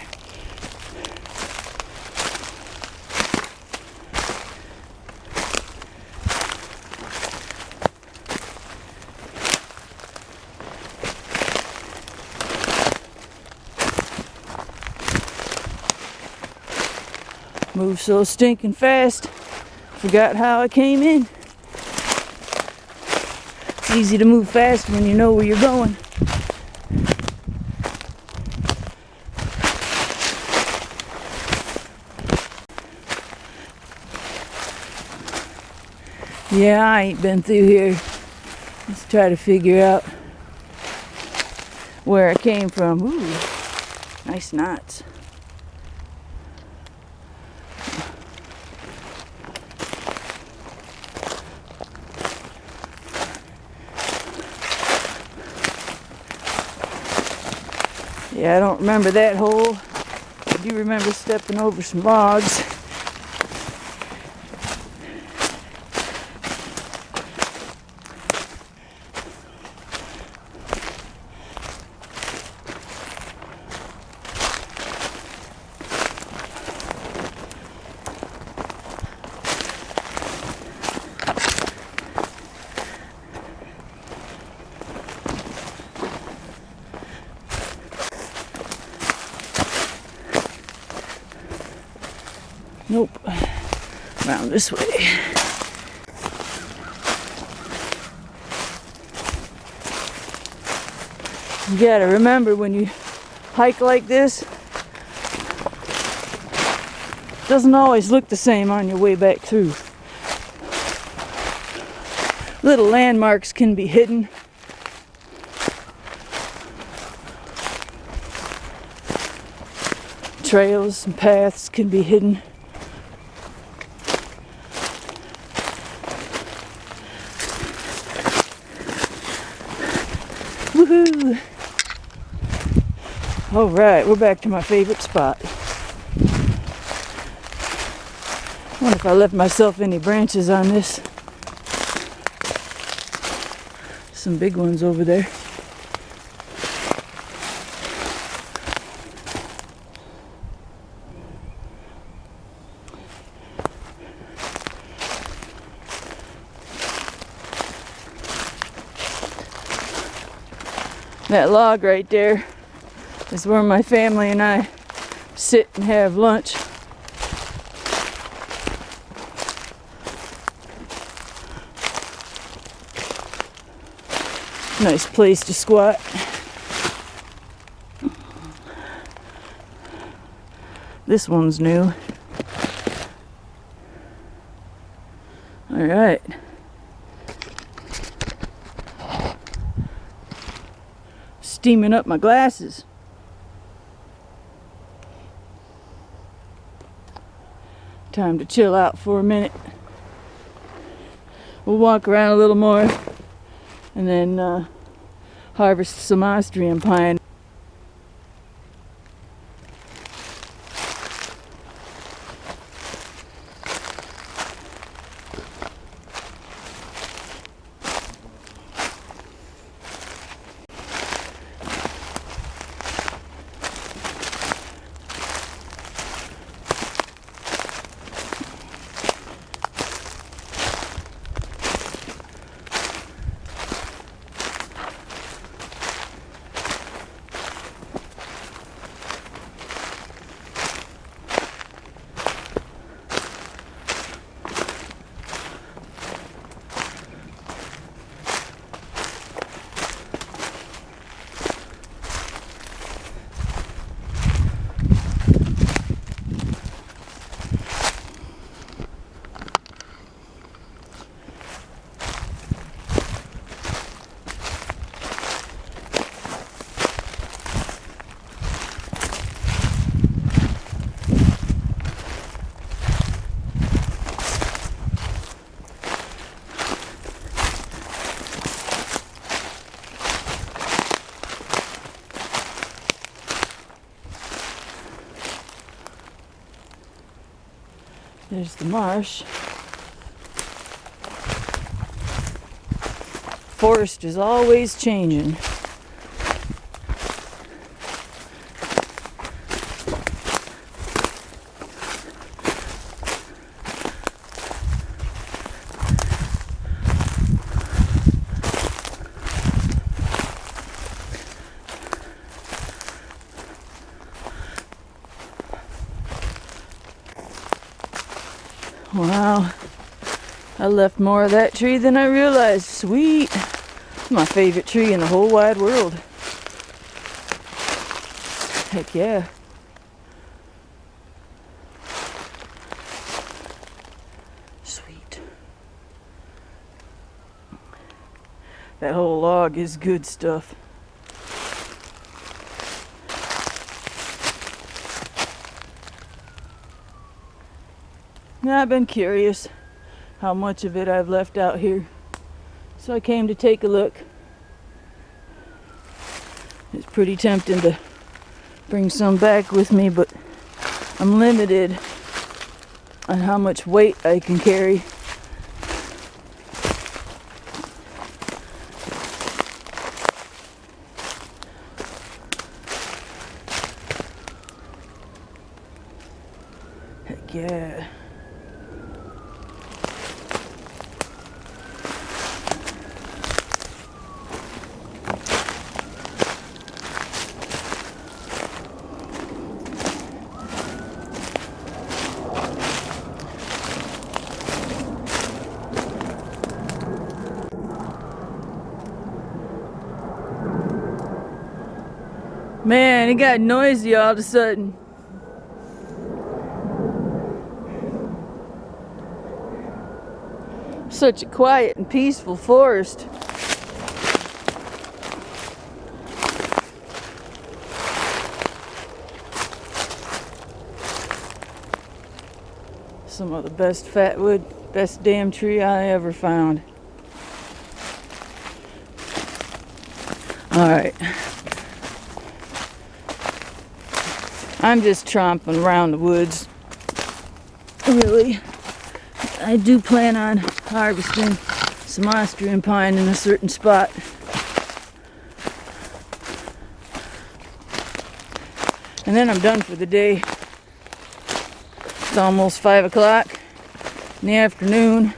Moved so stinking fast, forgot how I came in. It's easy to move fast when you know where you're going. Yeah, I ain't been through here. Let's try to figure out where I came from. Ooh, nice knots. Yeah, I don't remember that hole. I do remember stepping over some logs. Nope. Around this way. You gotta remember when you hike like this, it doesn't always look the same on your way back through. Little landmarks can be hidden. Trails and paths can be hidden. Woohoo! Alright, we're back to my favorite spot. I wonder if I left myself any branches on this. Some big ones over there. That log right there is where my family and I sit and have lunch. Nice place to squat. This one's new. All right. Steaming up my glasses. Time to chill out for a minute. We'll walk around a little more and then harvest some Austrian pine. There's the marsh. Forest is always changing. Wow, I left more of that tree than I realized. Sweet. It's my favorite tree in the whole wide world. Heck yeah. Sweet. That whole log is good stuff. Now, I've been curious how much of it I've left out here, so I came to take a look. It's pretty tempting to bring some back with me, but I'm limited on how much weight I can carry. Heck yeah. Man, it got noisy all of a sudden. Such a quiet and peaceful forest. Some of the best fatwood, best damn tree I ever found. Alright. I'm just tromping around the woods. Really, I do plan on harvesting some Austrian pine in a certain spot. And then I'm done for the day. It's almost 5 o'clock in the afternoon.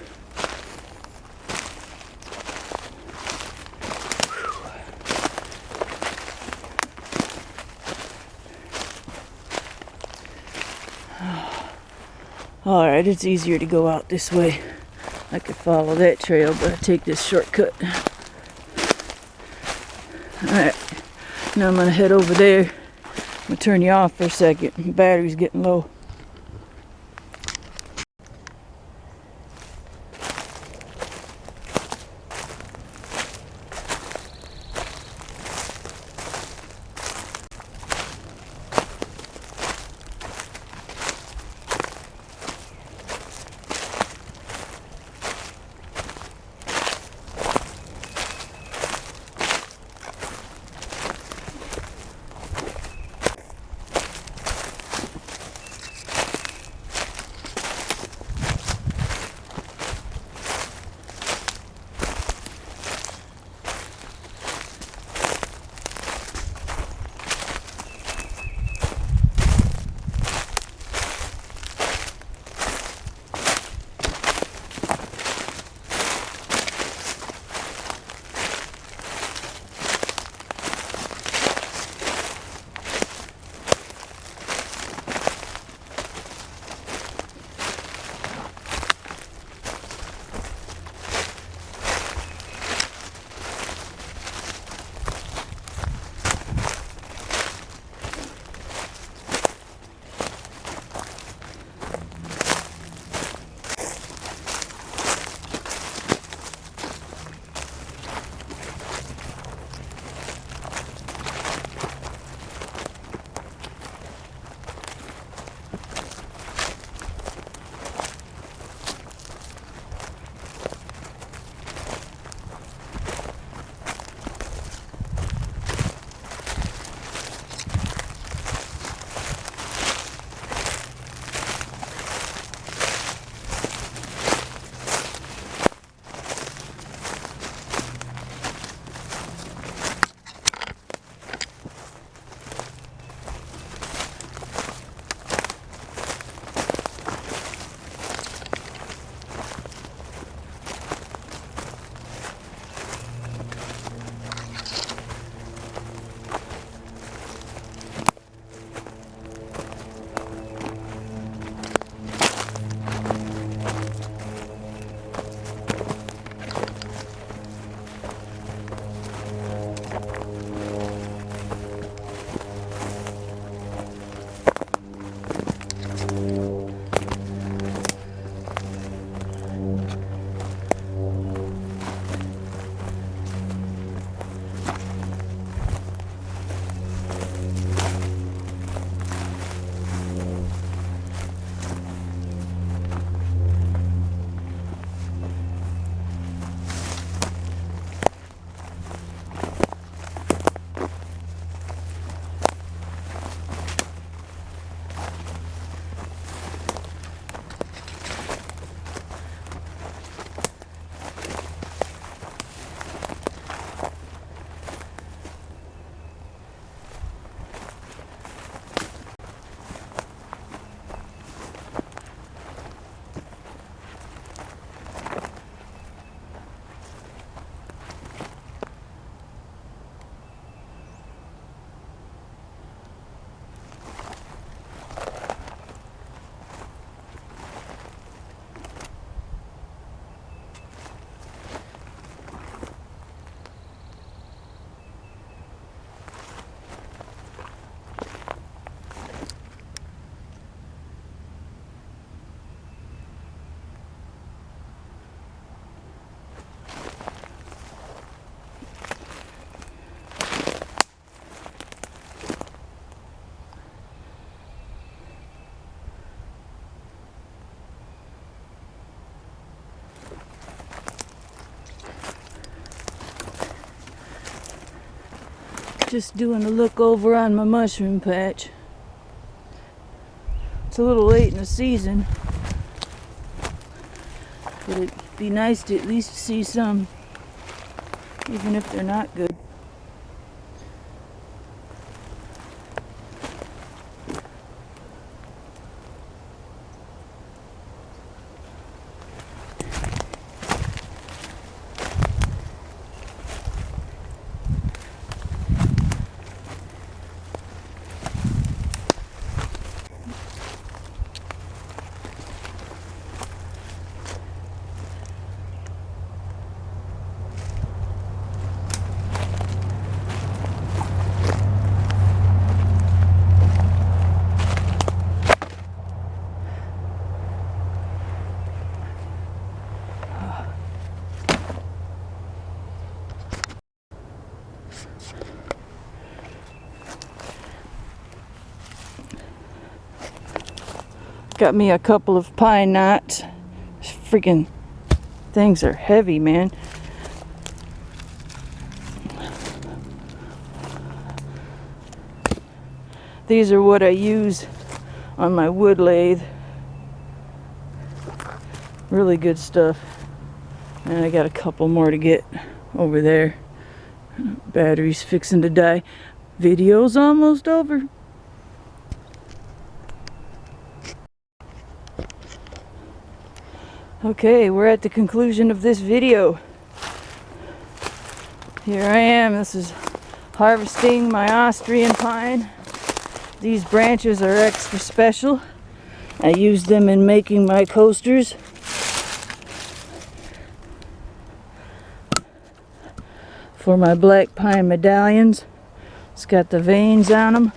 Alright, it's easier to go out this way. I could follow that trail, but I take this shortcut. Alright, now I'm gonna head over there. I'm gonna turn you off for a second. My battery's getting low. Just doing a look over on my mushroom patch. It's a little late in the season, but it'd be nice to at least see some, even if they're not good. Got me a couple of pine knots. Freaking things are heavy, man. These are what I use on my wood lathe. Really good stuff. And I got a couple more to get over there. Battery's fixing to die. Video's almost over. Okay, we're at the conclusion of this video. Here I am. This is harvesting my Austrian pine. These branches are extra special. I use them in making my coasters. For my black pine medallions. It's got the veins on them.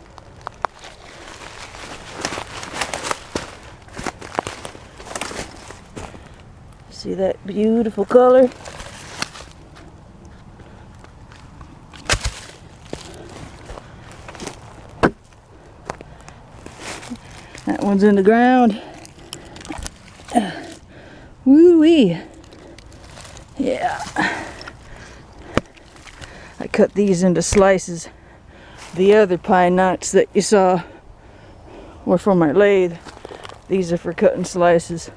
See that beautiful color? That one's in the ground. Woo-wee. Yeah. I cut these into slices. The other pine knots that you saw were for my lathe. These are for cutting slices.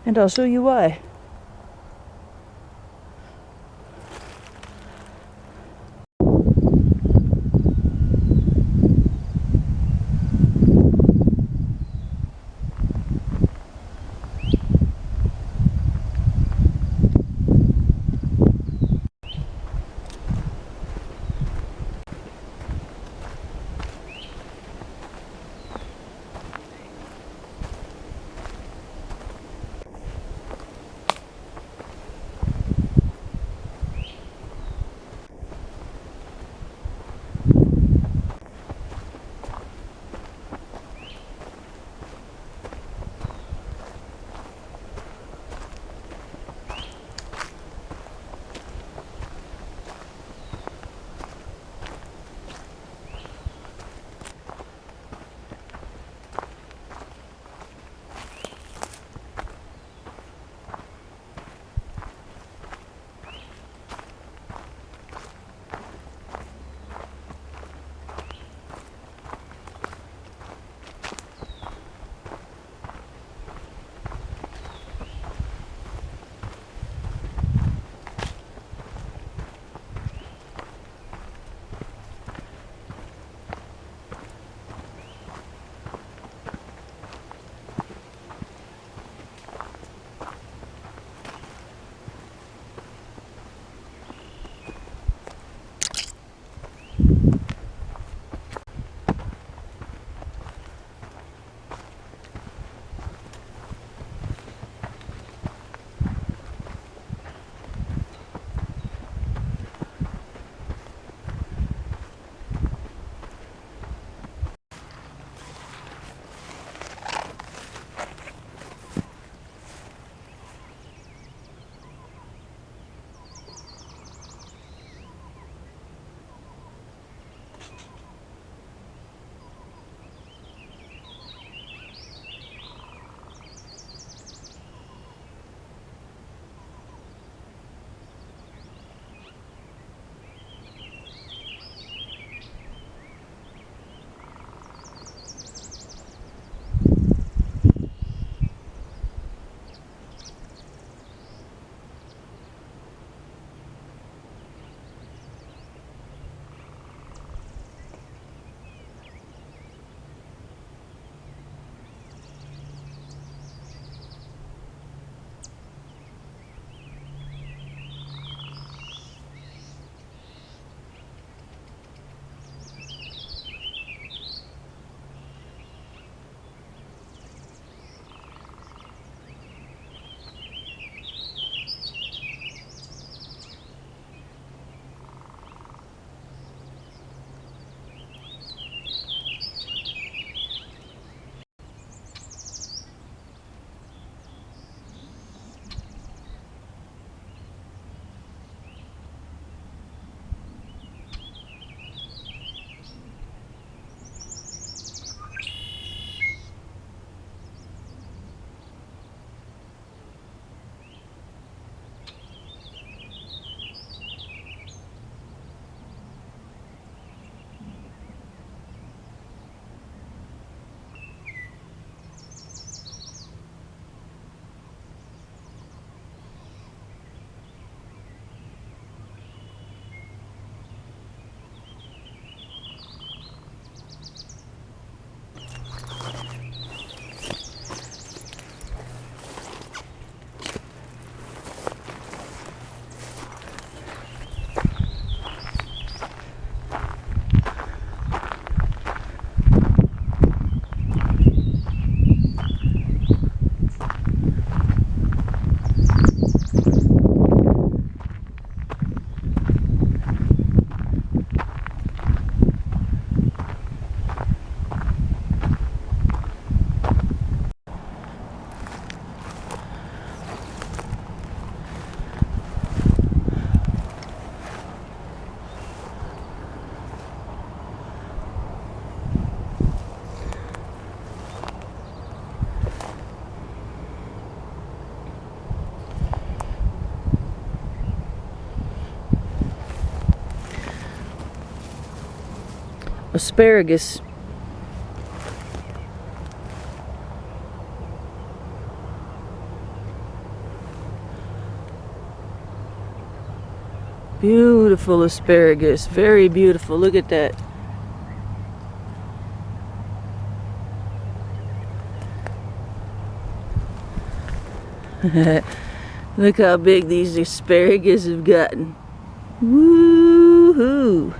And I'll show you why. asparagus. Beautiful asparagus, very beautiful. Look at that. Look how big these asparagus have gotten. Woo-hoo!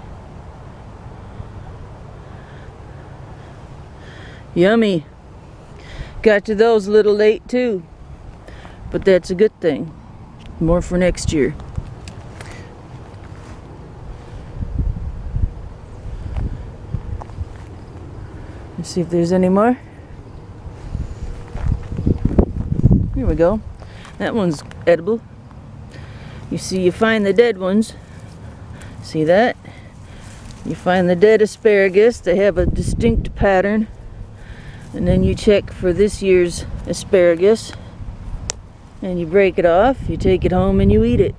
Yummy. Got to those a little late too, but that's a good thing. More for next year. Let's see if there's any more. Here we go. That one's edible. You see, you find the dead ones. See that? You find the dead asparagus. They have a distinct pattern. And then you check for this year's asparagus. And you break it off. You take it home and you eat it.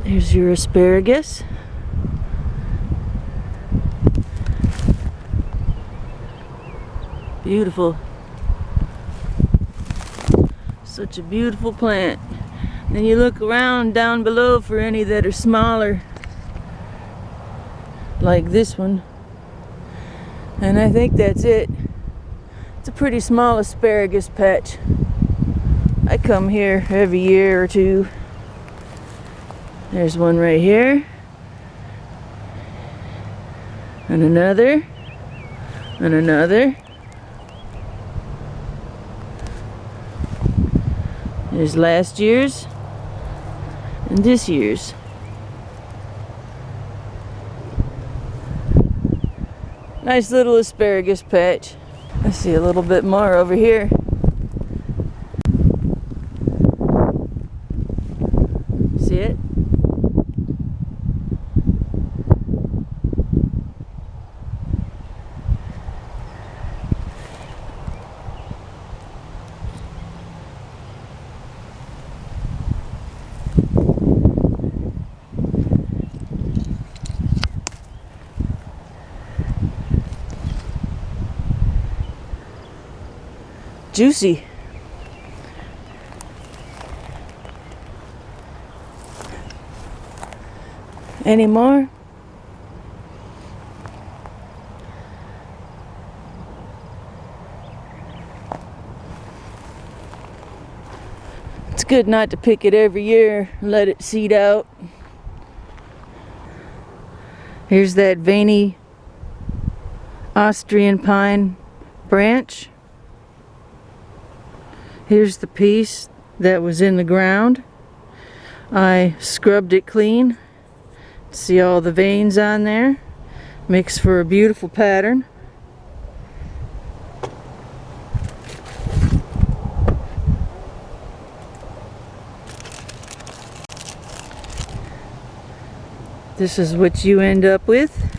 Here's your asparagus. Beautiful. Such a beautiful plant. Then you look around down below for any that are smaller, like this one. And I think that's it. It's a pretty small asparagus patch. I come here every year or two. There's one right here, and another, and another. There's last year's and this year's. Nice little asparagus patch. I see a little bit more over here. See it? Juicy. Any more? It's good not to pick it every year, let it seed out. Here's that veiny Austrian pine branch. Here's the piece that was in the ground. I scrubbed it clean. See all the veins on there? Makes for a beautiful pattern. This is what you end up with.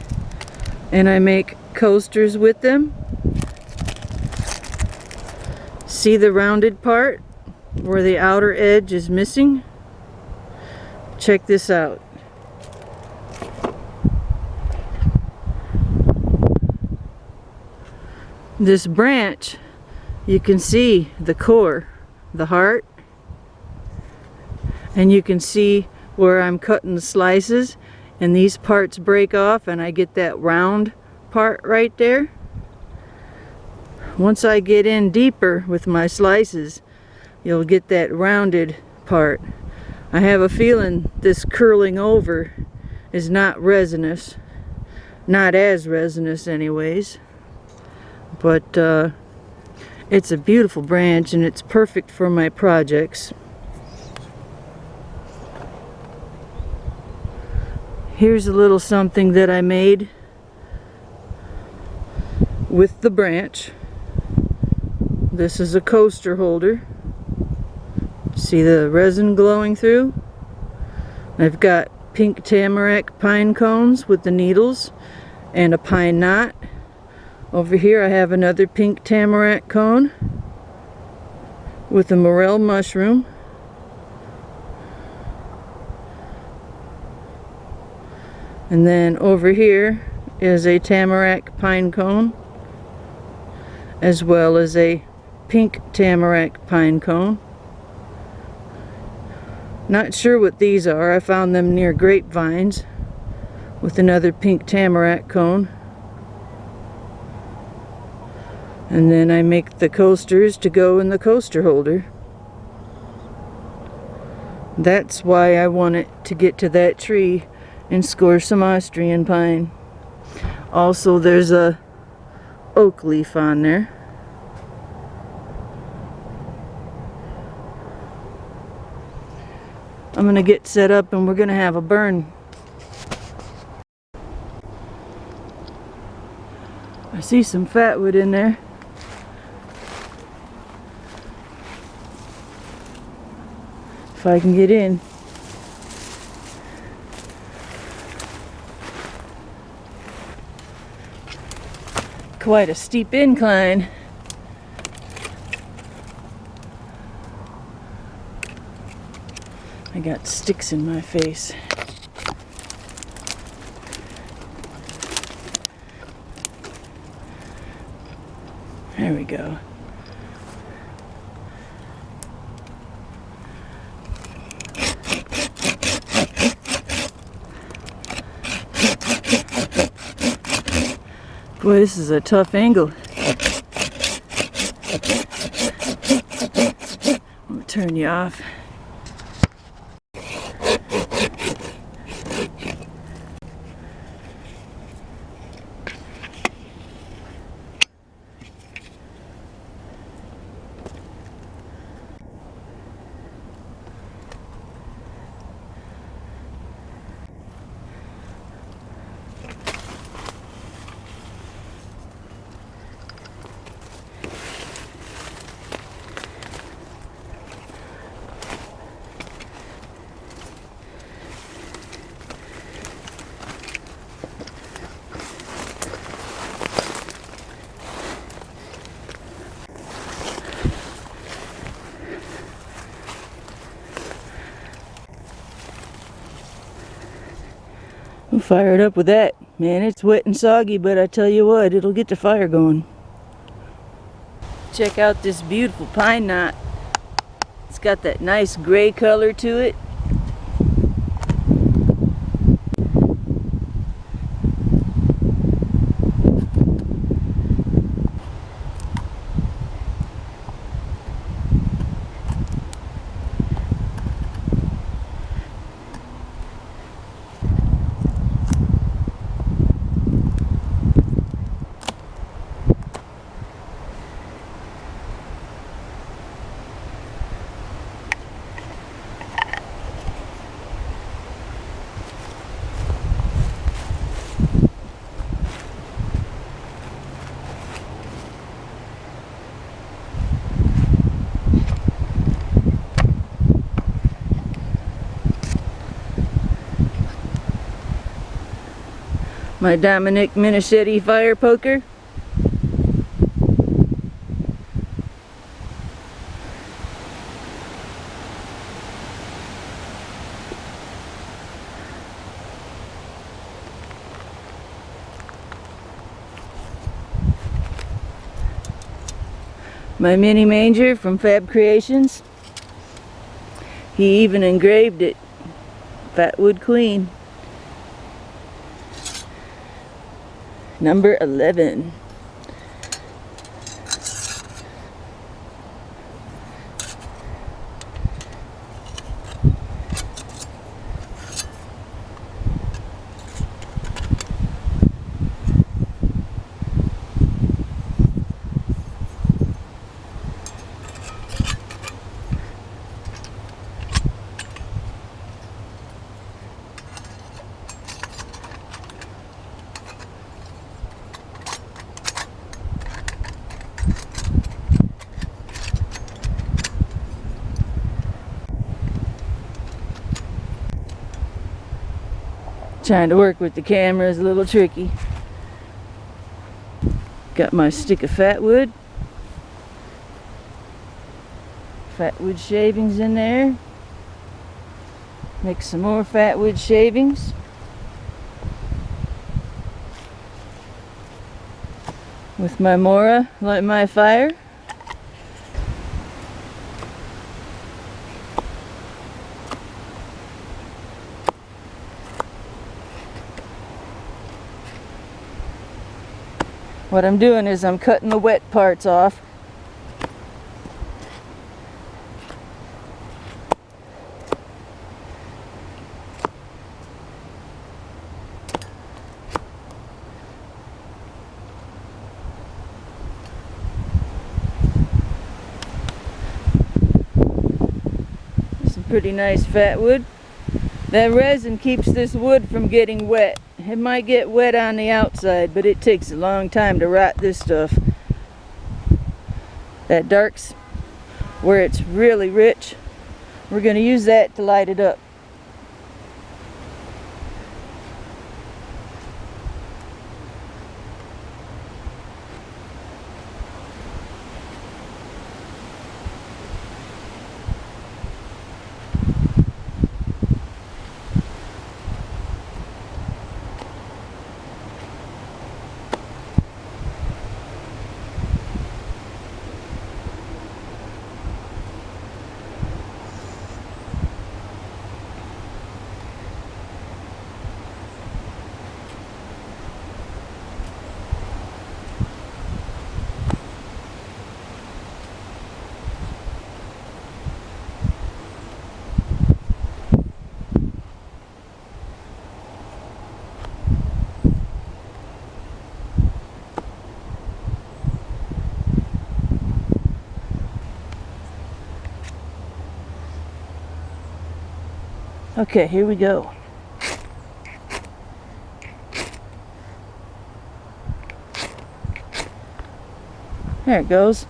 And I make coasters with them. See the rounded part where the outer edge is missing? Check this out. This branch, you can see the core, the heart, and you can see where I'm cutting the slices, and these parts break off and I get that round part right there. Once I get in deeper with my slices, you'll get that rounded part. I have a feeling this curling over is not resinous. Not as resinous anyways. But it's a beautiful branch and it's perfect for my projects. Here's a little something that I made with the branch. This is a coaster holder. See the resin glowing through? I've got pink tamarack pine cones with the needles and a pine knot Over here I have another pink tamarack cone with a morel mushroom. And then over here is a tamarack pine cone, as well as a pink tamarack pine cone. Not sure what these are. I found them near grapevines, with another pink tamarack cone. And then I make the coasters to go in the coaster holder. That's why I wanted to get to that tree and score some Austrian pine. Also, there's a oak leaf on there. I'm going to get set up and we're going to have a burn. I see some fatwood in there. If I can get in. Quite a steep incline. I got sticks in my face. There we go. Boy, this is a tough angle. I'll turn you off. I'm fired up with that. Man, it's wet and soggy, but I tell you what, it'll get the fire going. Check out this beautiful pine knot. It's got that nice gray color to it. My Dominic Minichetti fire poker. My mini manger from Fab Creations. He even engraved it. Fatwood Queen. Number 11. Trying to work with the camera is a little tricky. Got my stick of Fatwood. Fatwood shavings in there. Make some more Fatwood shavings. With my Mora, light my fire. What I'm doing is I'm cutting the wet parts off. Some pretty nice Fatwood. That resin keeps this wood from getting wet. It might get wet on the outside, but it takes a long time to rot this stuff. That dark's where it's really rich. We're going to use that to light it up. Okay, here we go. There it goes.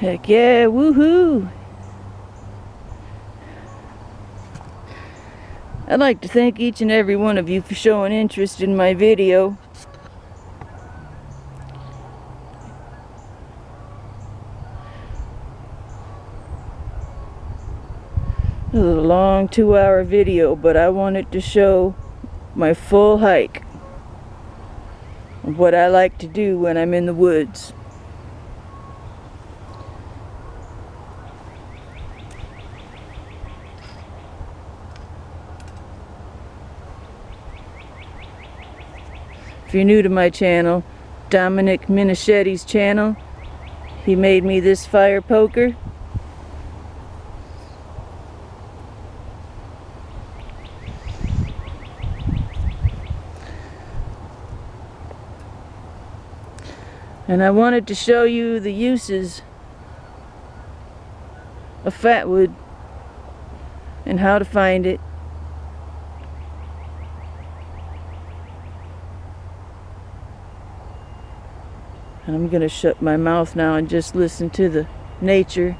Heck yeah, woohoo! I'd like to thank each and every one of you for showing interest in my video. It was a long 2-hour video, but I wanted to show my full hike of what I like to do when I'm in the woods. If you're new to my channel, Dominic Minichetti's channel, he made me this fire poker. And I wanted to show you the uses of Fatwood and how to find it. And I'm going to shut my mouth now and just listen to the nature.